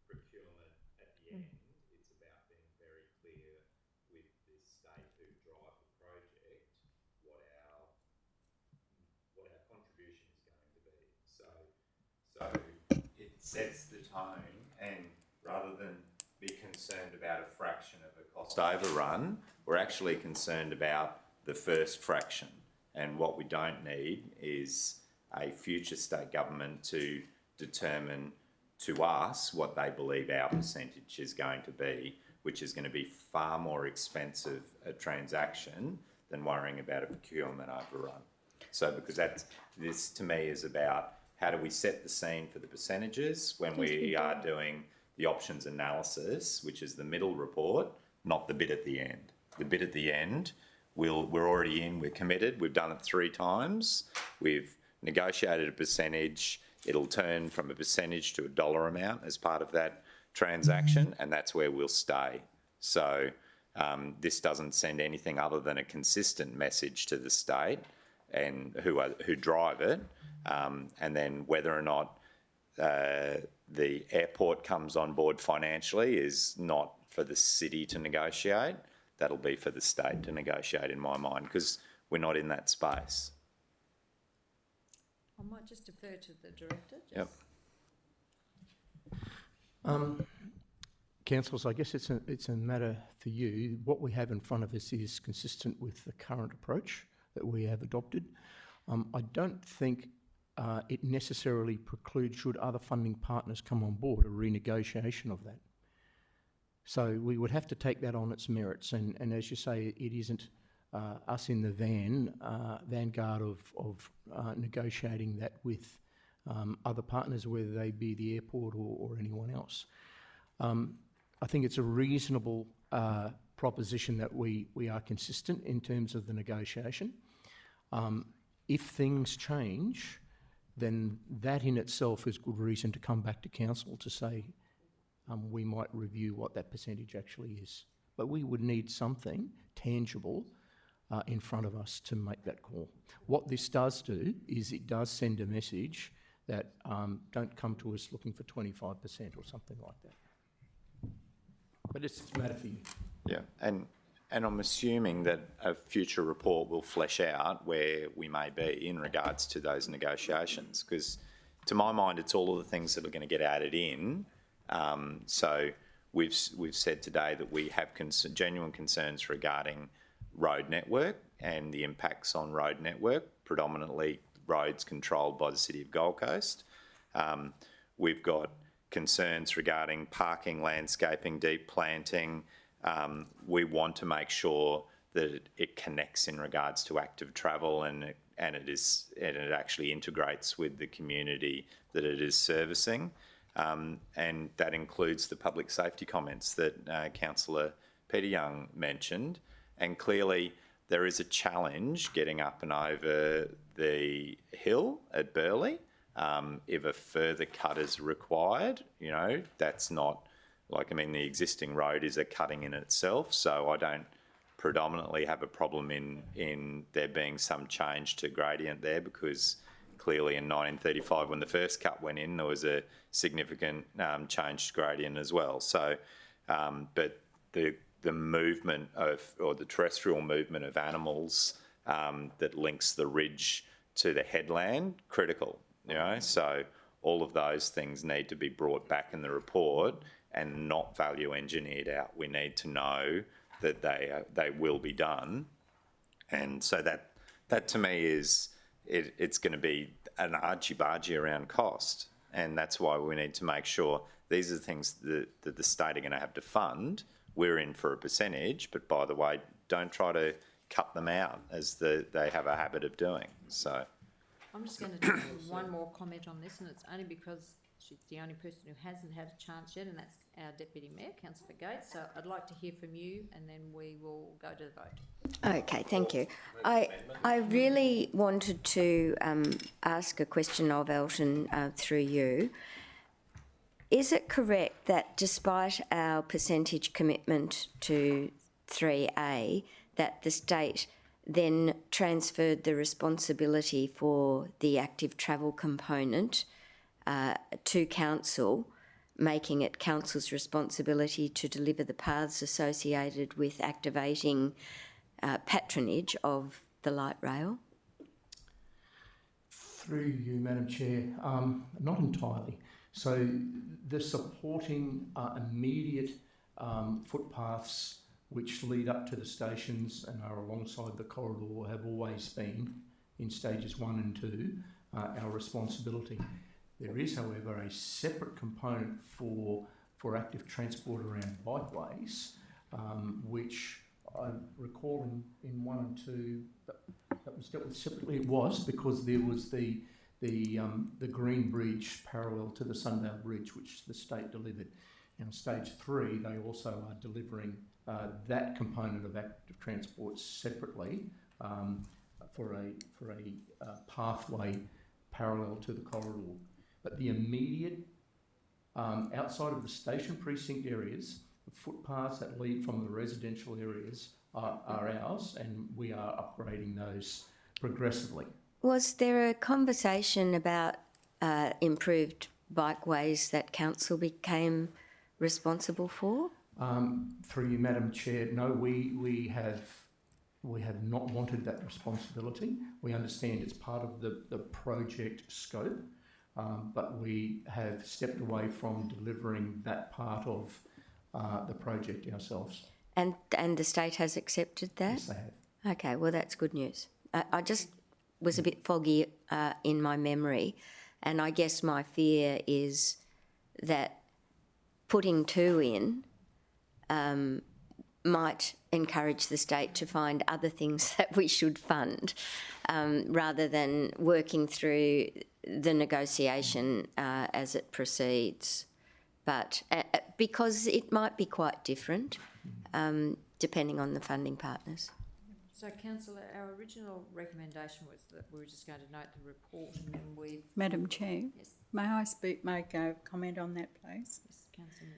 procurement at the end. It's about being very clear with the state who drive the project what our contribution is going to be. So it sets the tone, and rather than be concerned about a fraction of a cost overrun, we're actually concerned about the first fraction. And what we don't need is a future state government to determine to us what they believe our percentage is going to be, which is going to be far more expensive a transaction than worrying about a procurement overrun. So because this to me is about how do we set the scene for the percentages when we are doing the options analysis, which is the middle report, not the bit at the end. The bit at the end, we're already in, we're committed, we've done it 3 times, we've negotiated a percentage, it'll turn from a percentage to a dollar amount as part of that transaction, and that's where we'll stay. So this doesn't send anything other than a consistent message to the state and who drive it, and then whether or not the airport comes on board financially is not for the city to negotiate. That'll be for the state to negotiate, in my mind, because we're not in that space. I might just defer to the Director. Yep. Councillors, I guess it's a matter for you. What we have in front of us is consistent with the current approach that we have adopted. I don't think it necessarily precludes, should other funding partners come on board, a renegotiation of that. So we would have to take that on its merits, and as you say, it isn't us in the vanguard of negotiating that with other partners, whether they be the airport or anyone else. I think it's a reasonable proposition that we are consistent in terms of the negotiation. If things change, then that in itself is good reason to come back to council to say we might review what that percentage actually is. But we would need something tangible in front of us to make that call. What this does do is it does send a message that don't come to us looking for 25% or something like that. But it's a matter for you. Yeah, and I'm assuming that a future report will flesh out where we may be in regards to those negotiations, because to my mind, it's all of the things that are going to get added in. So we've said today that we have genuine concerns regarding road network and the impacts on road network, predominantly roads controlled by the City of Gold Coast. We've got concerns regarding parking, landscaping, deep planting. We want to make sure that it connects in regards to active travel and it actually integrates with the community that it is servicing. And that includes the public safety comments that Councillor Peter Young mentioned. And clearly there is a challenge getting up and over the hill at Burleigh. If a further cut is required, you know, that's not, like, I mean, the existing road is a cutting in itself, so I don't predominantly have a problem in there being some change to gradient there, because clearly in 1935 when the first cut went in, there was a significant change to gradient as well. So, but the movement of, or the terrestrial movement of animals that links the ridge to the headland, critical, you know, so all of those things need to be brought back in the report and not value engineered out. We need to know that they will be done. And so that to me is, it's going to be an argy-bargy around cost. And that's why we need to make sure these are the things that the state are going to have to fund. We're in for a percentage, but by the way, don't try to cut them out as they have a habit of doing. So I'm just going to do one more comment on this, and it's only because she's the only person who hasn't had a chance yet, and that's our Deputy Mayor, Councillor Gates. So I'd like to hear from you, and then we will go to the vote. Okay, thank you. I really wanted to ask a question of Elton through you. Is it correct that despite our percentage commitment to 3A, that the state then transferred the responsibility for the active travel component to council, making it council's responsibility to deliver the paths associated with activating patronage of the light rail? Through you, Madam Chair, not entirely. So the supporting immediate footpaths which lead up to the stations and are alongside the corridor have always been, in stages 1 and 2, our responsibility. There is, however, a separate component for active transport around bikeways, which I recall in 1 and 2 that was dealt with separately. It was because there was the Green Bridge parallel to the Sundale Bridge, which the state delivered. Now, stage 3, they also are delivering that component of active transport separately for a pathway parallel to the corridor. But the immediate, outside of the station precinct areas, the footpaths that lead from the residential areas are ours, and we are upgrading those progressively. Was there a conversation about improved bikeways that council became responsible for? Through you, Madam Chair, no, we have not wanted that responsibility. We understand it's part of the project scope, but we have stepped away from delivering that part of the project ourselves. And the state has accepted that? Yes, they have. Okay, well, that's good news. I just was a bit foggy in my memory, and I guess my fear is that putting 2 in might encourage the state to find other things that we should fund rather than working through the negotiation as it proceeds. But because it might be quite different depending on the funding partners. So, Councillor, our original recommendation was that we were just going to note the report, and then we've... Madam Chair, Yes, make a comment on that, please? yes, Councillor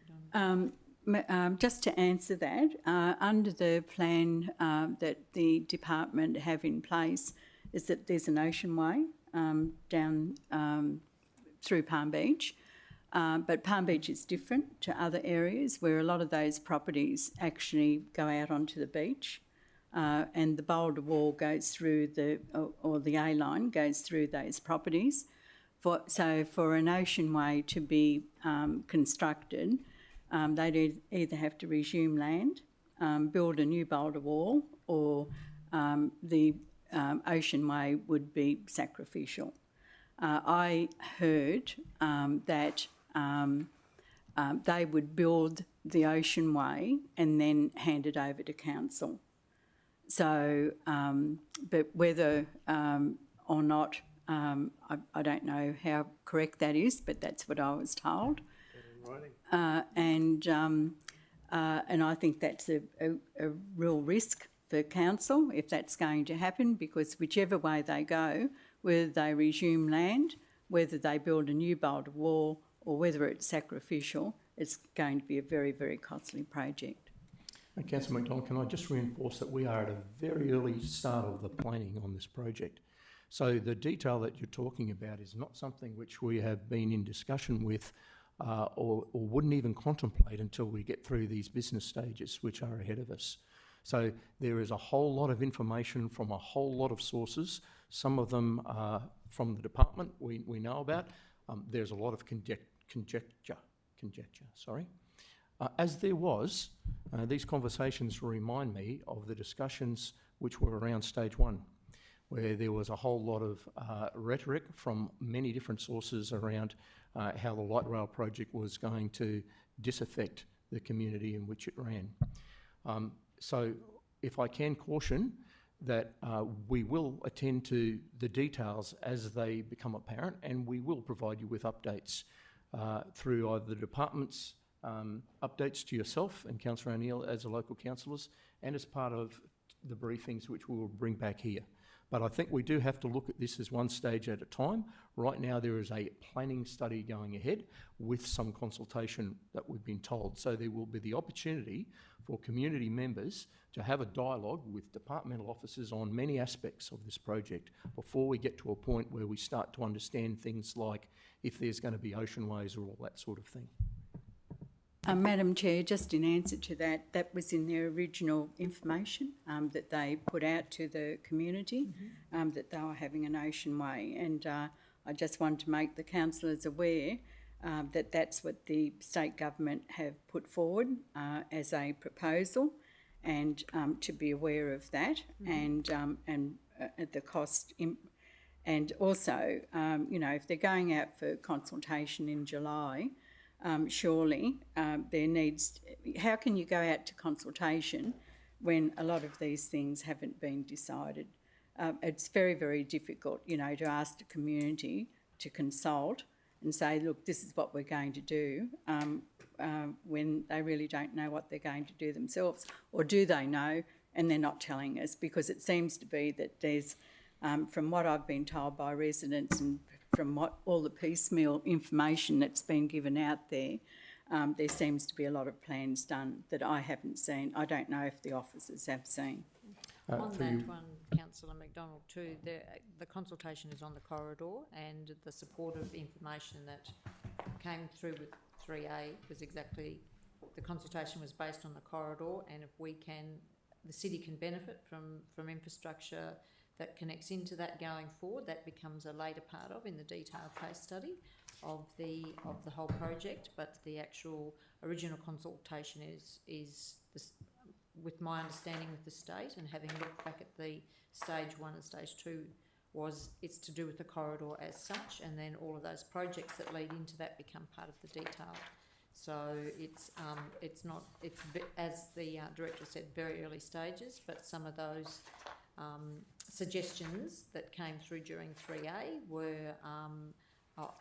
McDonald. Just to answer that, under the plan that the department have in place is that there's an ocean way down through Palm Beach, but Palm Beach is different to other areas where a lot of those properties actually go out onto the beach, and the boulder wall goes through or the A-line goes through those properties. So for an ocean way to be constructed, they'd either have to resume land, build a new boulder wall, or the ocean way would be sacrificial. I heard that they would build the ocean way and then hand it over to council. So, but whether or not, I don't know how correct that is, but that's what I was told. And I think that's a real risk for council if that's going to happen, because whichever way they go, whether they resume land, whether they build a new boulder wall, or whether it's sacrificial, it's going to be a very, very costly project. Councillor McDonald, can I just reinforce that we are at a very early start of the planning on this project. So the detail that you're talking about is not something which we have been in discussion with or wouldn't even contemplate until we get through these business stages which are ahead of us. So there is a whole lot of information from a whole lot of sources. Some of them are from the department we know about. There's a lot of conjecture. As there was, these conversations remind me of the discussions which were around stage one, where there was a whole lot of rhetoric from many different sources around how the light rail project was going to disaffect the community in which it ran. So if I can caution that we will attend to the details as they become apparent, and we will provide you with updates through either the department's updates to yourself and Councillor O'Neill as a local councillors, and as part of the briefings which we will bring back here. But I think we do have to look at this as one stage at a time. Right now there is a planning study going ahead with some consultation that we've been told. So there will be the opportunity for community members to have a dialogue with departmental officers on many aspects of this project before we get to a point where we start to understand things like if there's going to be oceanways or all that sort of thing. Madam Chair, just in answer to that, that was in their original information that they put out to the community, that they were having an oceanway. And I just want to make the councillors aware that that's what the state government have put forward as a proposal, and to be aware of that and the cost. And also, you know, if they're going out for consultation in July, surely there needs... How can you go out to consultation when a lot of these things haven't been decided? It's very, very difficult, you know, to ask the community to consult and say, look, this is what we're going to do, when they really don't know what they're going to do themselves. Or do they know and they're not telling us? Because it seems to be that there's, from what I've been told by residents and from what all the piecemeal information that's been given out there, there seems to be a lot of plans done that I haven't seen. I don't know if the officers have seen. On that one, Councillor McDonald too, the consultation is on the corridor, and the supportive information that came through with 3A was exactly, the consultation was based on the corridor, and if we can, the city can benefit from infrastructure that connects into that going forward, that becomes a later part of in the detailed case study of the whole project. But the actual original consultation is with my understanding with the state, and having looked back at the stage 1 and stage 2, it's to do with the corridor as such, and then all of those projects that lead into that become part of the detail. So it's not, as the director said, very early stages, but some of those suggestions that came through during 3A were,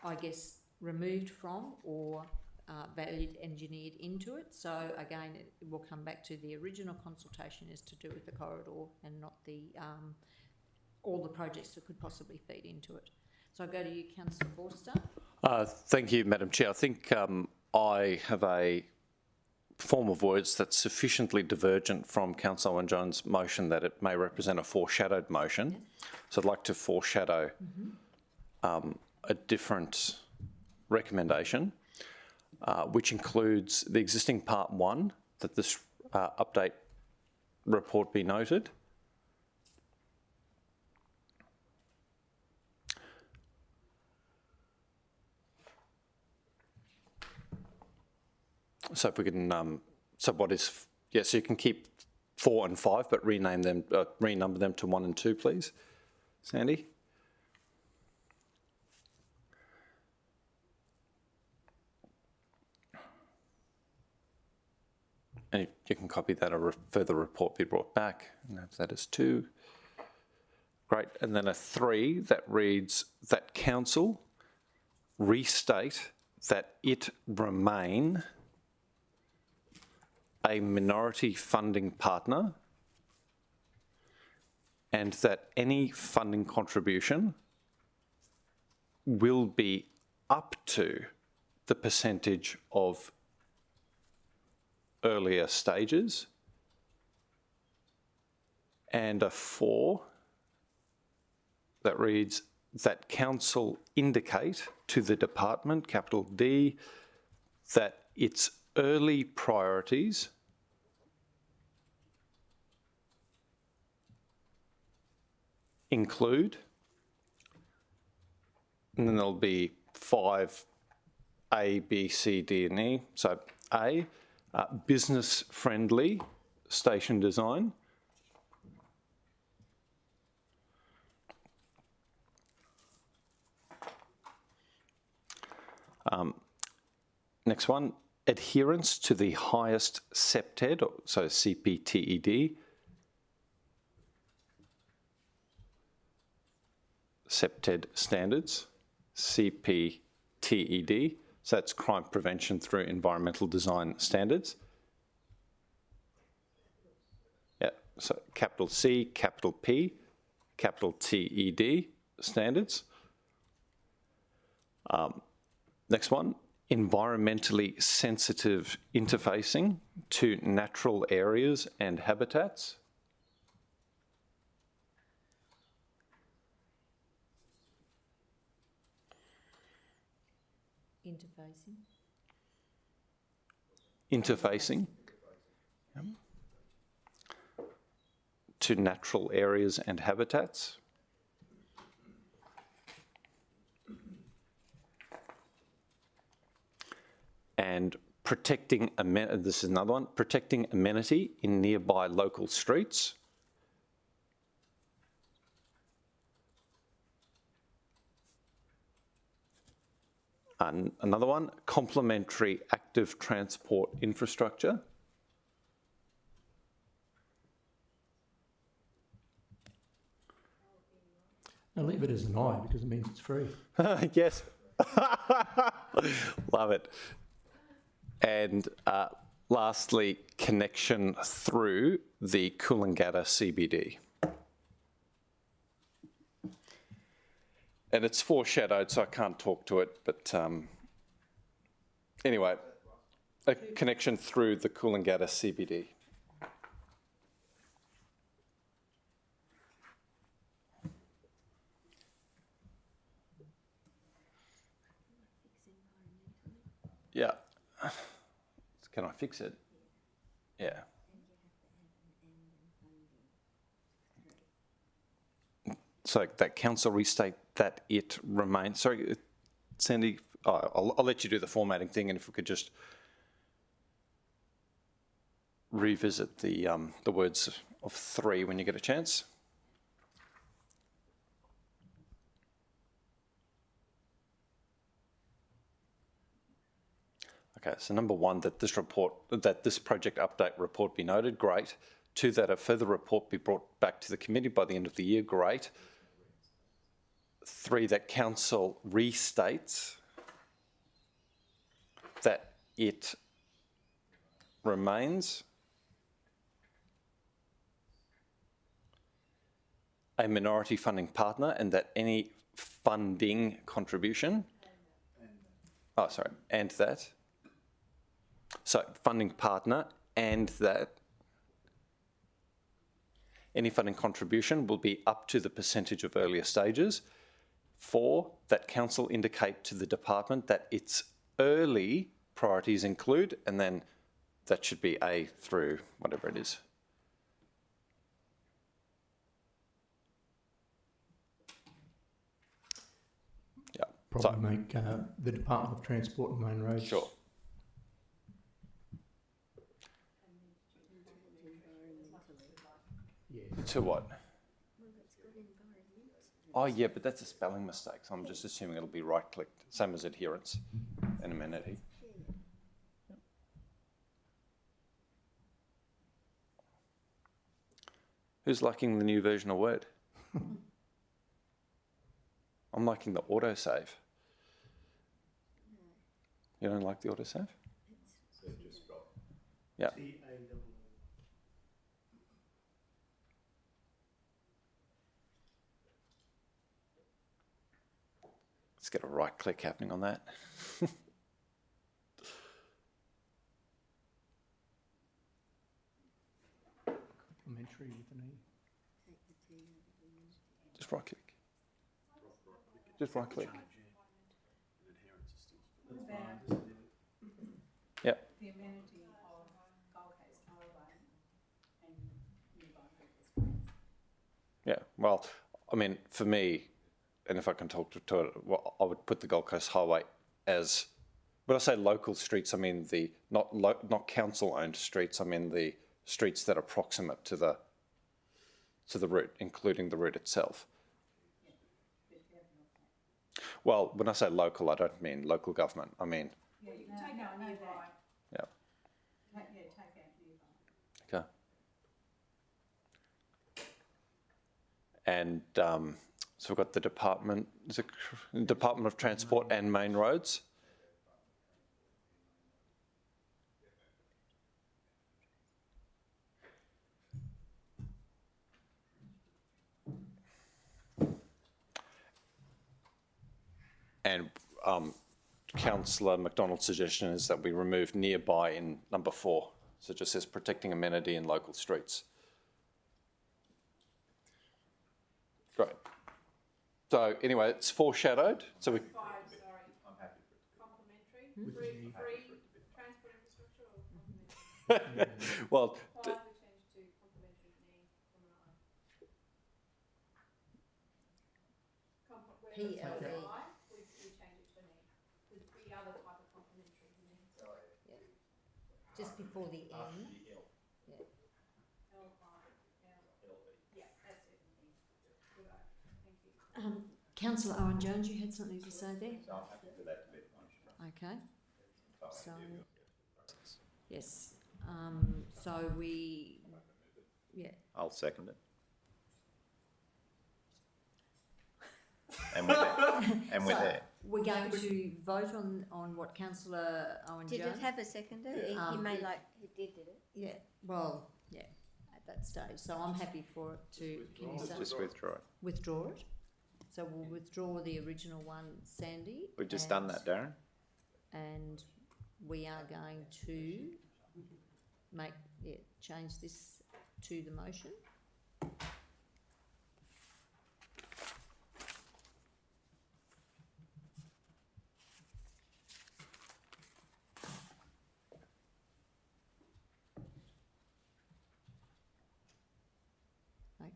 I guess, removed from or value engineered into it. So again, it will come back to the original consultation is to do with the corridor and not the all the projects that could possibly feed into it. So I go to you, Councillor Forster. Thank you, Madam Chair. I think I have a form of words that's sufficiently divergent from Councillor Owen-Jones' motion that it may represent a foreshadowed motion. Yes. So I'd like to foreshadow a different recommendation, which includes the existing part 1, that this update report be noted. So if we can, so what is, yeah, so you can keep 4 and 5, but rename them, renumber them to 1 and 2, please. Sandy? And you can copy that, a further report be brought back, and have that as 2. Great, and then a 3 that reads that council restate that it remain a minority funding partner, and that any funding contribution will be up to the percentage of earlier stages. And a 4 that reads that council indicate to the department, capital D, that its early priorities include, and then there'll be 5 A, B, C, D, and E. So A, business-friendly station design. Next one, adherence to the highest CPTED, so CPTED, CPTED standards, CPTED, so that's crime prevention through environmental design standards. Yeah, so capital C, capital P, capital TED standards. Next one, environmentally sensitive interfacing to natural areas and habitats. Interfacing to natural areas and habitats. And protecting, this is another one, protecting amenity in nearby local streets. And another one, complementary active transport infrastructure. I'll leave it as an I because it means it's free. Yes. Love it. And lastly, connection through the Coolangatta CBD. And it's foreshadowed, so I can't talk to it, but anyway, a connection through the Coolangatta CBD. Yeah. Can I fix it? Yeah. So that council restate that it remains. Sorry, Sandy, I'll let you do the formatting thing, and if we could just revisit the words of 3 when you get a chance. Okay, so number 1, that this project update report be noted, great. 2, that a further report be brought back to the committee by the end of the year, great. 3, that council restates that it remains a minority funding partner and that any funding contribution, and that. So funding partner and that any funding contribution will be up to the percentage of earlier stages. 4, that council indicate to the department that its early priorities include, and then that should be A through whatever it is. Yeah. Probably make the Department of Transport and Main Roads. Sure. To what? Oh, yeah, but that's a spelling mistake, so I'm just assuming it'll be right-clicked, same as adherence and amenity. Yep. Who's liking the new version of Word? I'm liking the autosave. You don't like the autosave? Yeah. Let's get a right click happening on that. Complementary with an E. Just right click. Just right click. Yep. The amenity of Gold Coast Highway and nearby Gold Coast. Yeah, well, I mean, for me, and if I can talk to it, well, I would put the Gold Coast Highway as, when I say local streets, I mean the not council-owned streets. I mean the streets that are proximate to the route, including the route itself. Well, when I say local, I don't mean local government. I mean. Yeah, you can take out nearby. Yeah. Take out nearby. Okay. And so we've got the Department of Transport and Main Roads. And Councillor McDonald's suggestion is that we remove nearby in number 4. So it just says protecting amenity in local streets. Great. So anyway, it's foreshadowed. So we. 5, sorry. I'm happy for it. Complementary, free transport infrastructure or complementary? Well. 5 we change to complementary knee from an eye. PLE. We change it to knee. The other type of complementary knee. Just before the N. L-I, yeah, that's it. Good. Thank you. Councillor Owen Jones, you had something to say there? Okay. So, yes, so we, yeah. I'll second it. And we're there. And we're So, there. we're going to vote on what Councillor Owen Did Jones. it have a seconder? He made like, he did it? Yeah, well, yeah, at that stage. So I'm happy for it to, can you say? Just withdraw it. Withdraw it. So we'll withdraw the original one, Sandy. We've just done that, Darren. And we are going to change this to the motion.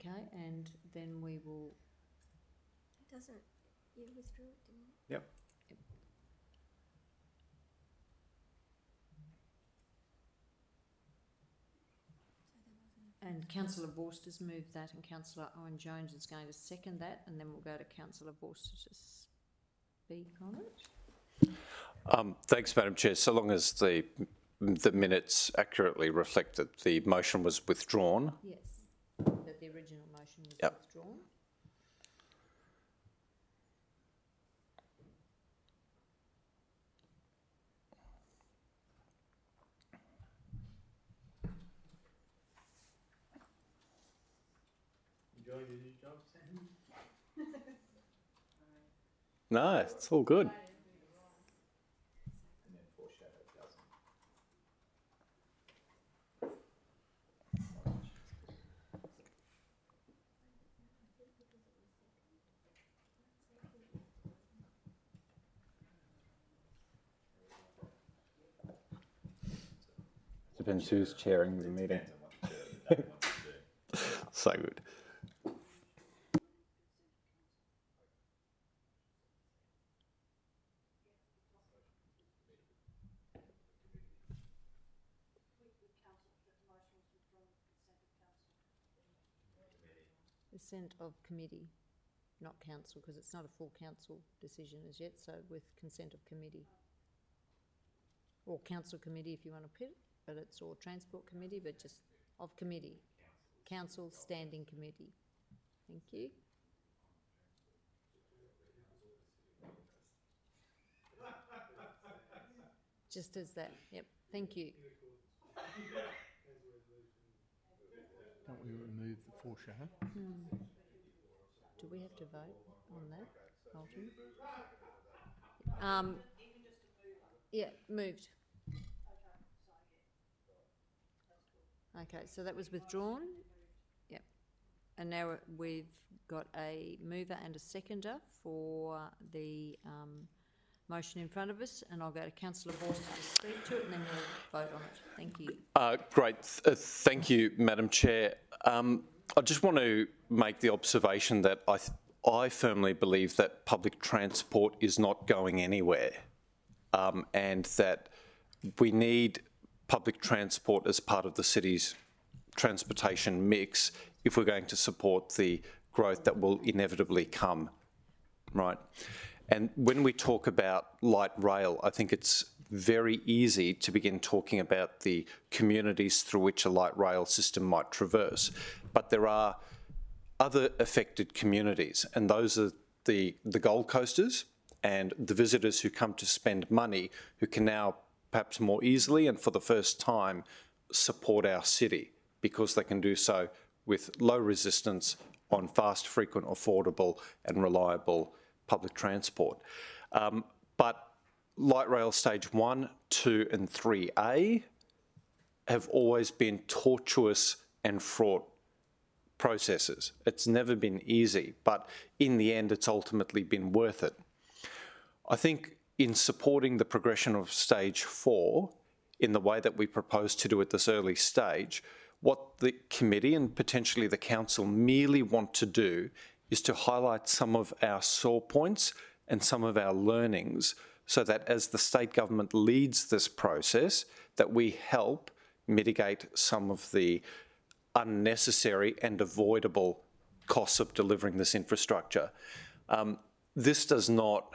Okay, and then we will. It doesn't, you withdrew it, didn't you? Yep. And Councillor Vorster's moved that, and Councillor Owen Jones is going to second that, and then we'll go to Councillor Vorster to speak on it. Thanks, Madam Chair. So long as the minutes accurately reflect that the motion was withdrawn. Yes, that the original motion was Yep. withdrawn. Enjoying your new job, Sam? No, it's all good. Depends who's chairing the meeting. So good. Consent of committee, not council, because it's not a full council decision as yet, so with consent of committee. Or council committee if you want to put it, but it's or transport committee, but just of committee. Council standing committee. Thank you. Just as that, yep, thank you. Don't we remove the foreshadow? Do we have to vote on that, Alton? Yeah, moved. Okay, so that was withdrawn? Yep. And now we've got a mover and a seconder for the motion in front of us, and I'll go to Councillor Forster to speak to it, and then we'll vote on it. Thank you. Great. Thank you, Madam Chair. I just want to make the observation that I firmly believe that public transport is not going anywhere, and that we need public transport as part of the city's transportation mix if we're going to support the growth that will inevitably come, right? And when we talk about light rail, I think it's very easy to begin talking about the communities through which a light rail system might traverse. But there are other affected communities, and those are the Gold Coasters and the visitors who come to spend money, who can now perhaps more easily and for the first time support our city because they can do so with low resistance on fast, frequent, affordable and reliable public transport. But light rail stage 1, 2 and 3A have always been tortuous and fraught processes. It's never been easy, but in the end it's ultimately been worth it. I think in supporting the progression of stage 4 in the way that we propose to do at this early stage, what the committee and potentially the council merely want to do is to highlight some of our sore points and some of our learnings so that as the state government leads this process, that we help mitigate some of the unnecessary and avoidable costs of delivering this infrastructure. This does not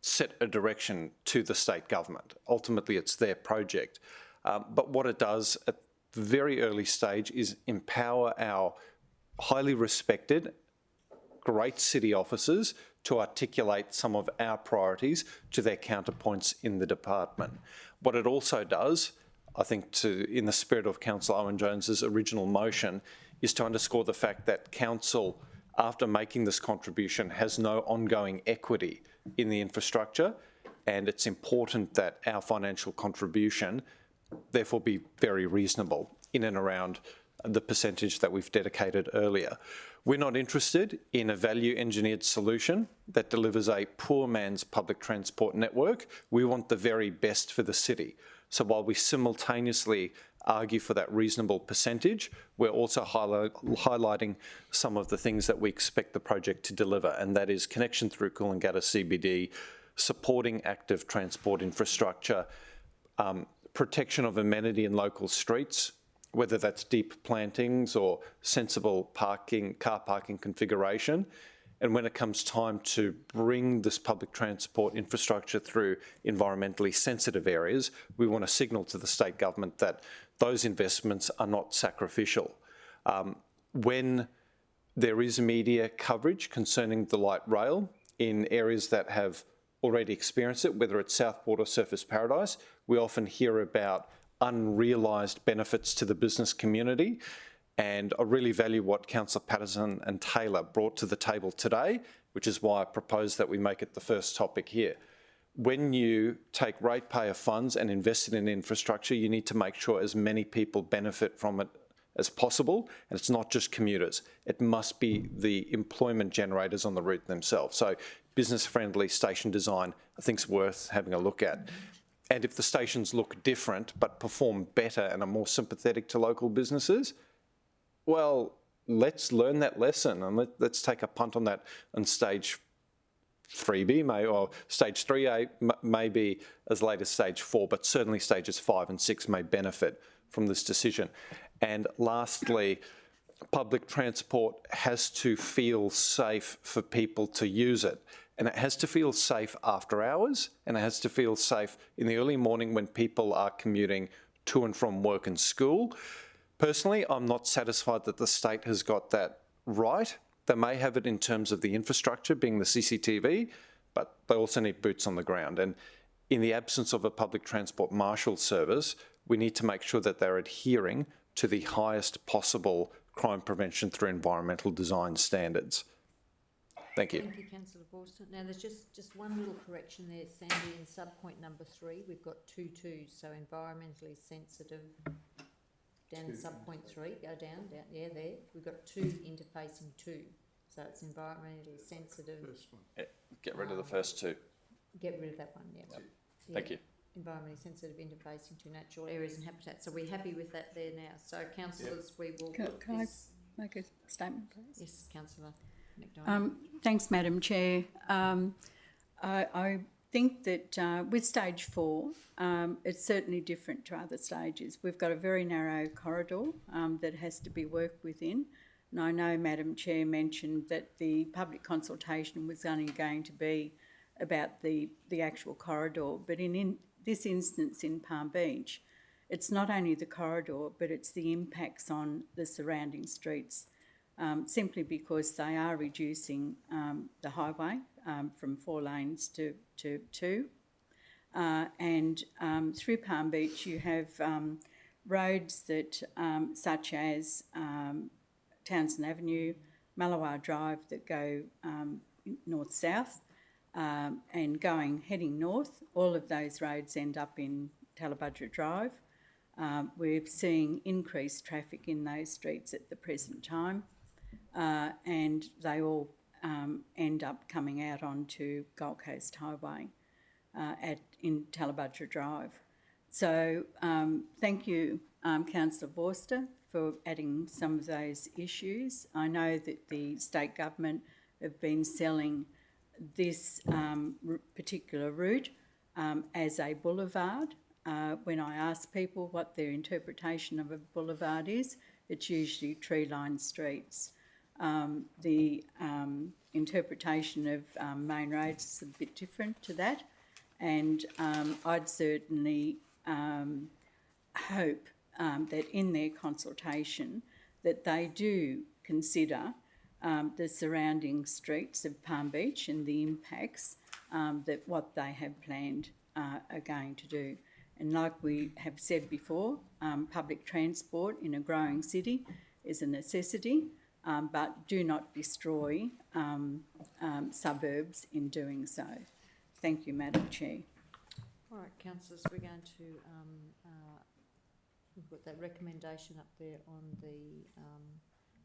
set a direction to the state government. Ultimately, it's their project. But what it does at the very early stage is empower our highly respected, great city officers to articulate some of our priorities to their counterpoints in the department. What it also does, I think in the spirit of Councillor Owen Jones's original motion, is to underscore the fact that council, after making this contribution, has no ongoing equity in the infrastructure, and it's important that our financial contribution therefore be very reasonable in and around the percentage that we've dedicated earlier. We're not interested in a value engineered solution that delivers a poor man's public transport network. We want the very best for the city. So while we simultaneously argue for that reasonable percentage, we're also highlighting some of the things that we expect the project to deliver, and that is connection through Coolangatta CBD, supporting active transport infrastructure, protection of amenity in local streets, whether that's deep plantings or sensible parking, car parking configuration. And when it comes time to bring this public transport infrastructure through environmentally sensitive areas, we want to signal to the state government that those investments are not sacrificial. When there is media coverage concerning the light rail in areas that have already experienced it, whether it's Southport or Surfers Paradise, we often hear about unrealised benefits to the business community. And I really value what Councillor Patterson and Taylor brought to the table today, which is why I propose that we make it the first topic here. When you take ratepayer funds and invest it in infrastructure, you need to make sure as many people benefit from it as possible. And it's not just commuters. It must be the employment generators on the route themselves. So business-friendly station design, I think, is worth having a look at. And if the stations look different but perform better and are more sympathetic to local businesses, well, let's learn that lesson and let's take a punt on that on stage 3B, or stage 3A may be as late as stage 4, but certainly stages 5 and 6 may benefit from this decision. And lastly, public transport has to feel safe for people to use it. And it has to feel safe after hours, and it has to feel safe in the early morning when people are commuting to and from work and school. Personally, I'm not satisfied that the state has got that right. They may have it in terms of the infrastructure being the CCTV, but they also need boots on the ground. And in the absence of a public transport marshal service, we need to make sure that they're adhering to the highest possible crime prevention through environmental design standards. Thank you. Thank you, Councillor Forster. Now, there's just one little correction there, Sandy, in subpoint number 3, we've got 2 2s, so environmentally sensitive down sub-point 3, go down, yeah, there. We've got 2 interfacing 2. So it's environmentally sensitive. Get rid of the first two. Get rid of that one, yeah. Yeah. Thank you. Environmentally sensitive interfacing to natural areas and habitats. So we're happy with that there now. So councillors, we will Can put I this. make a statement, please? Yes, councillor McDonald. Thanks, Madam Chair. I think that with stage 4, it's certainly different to other stages. We've got a very narrow corridor that has to be worked within. And I know Madam Chair mentioned that the public consultation was only going to be about the actual corridor, but in this instance in Palm Beach, it's not only the corridor, but it's the impacts on the surrounding streets, simply because they are reducing the highway from 4 lanes to 2. And through Palm Beach, you have roads that, such as Townsend Avenue, Malawar Drive, that go north-south, and heading north. All of those roads end up in Talabudra Drive. We're seeing increased traffic in those streets at the present time, and they all end up coming out onto Gold Coast Highway in Talabudra Drive. So thank you, Councillor Vorster, for adding some of those issues. I know that the state government have been selling this particular route as a boulevard. When I ask people what their interpretation of a boulevard is, it's usually tree-lined streets. The interpretation of main roads is a bit different to that, and I'd certainly hope that in their consultation that they do consider the surrounding streets of Palm Beach and the impacts that what they have planned are going to do. And like we have said before, public transport in a growing city is a necessity, but do not destroy suburbs in doing so. Thank you, Madam Chair. All right, councillors, we're going to, we've got that recommendation up there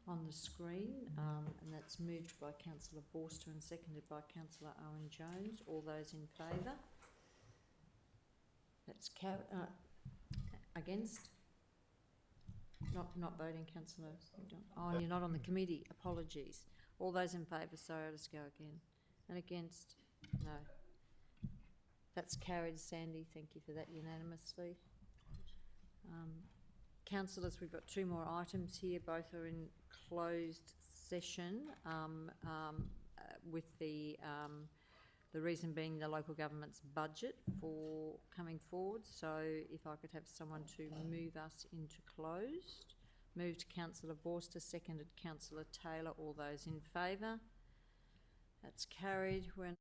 on the screen, and that's moved by Councillor Vorster and seconded by Councillor Owen-Jones. All those in favour? That's against? Not voting, Councillor McDonald. Oh, and you're not on the committee. Apologies. All those in favour, sorry, I'll just go again. And against? No. That's carried, Sandy. Thank you for that unanimously. Councillors, we've got 2 more items here. Both are in closed session, with the reason being the local government's budget for coming forward. So if I could have someone to move us into closed. Moved Councillor Vorster, seconded Councillor Taylor. All those in favour? That's carried. We're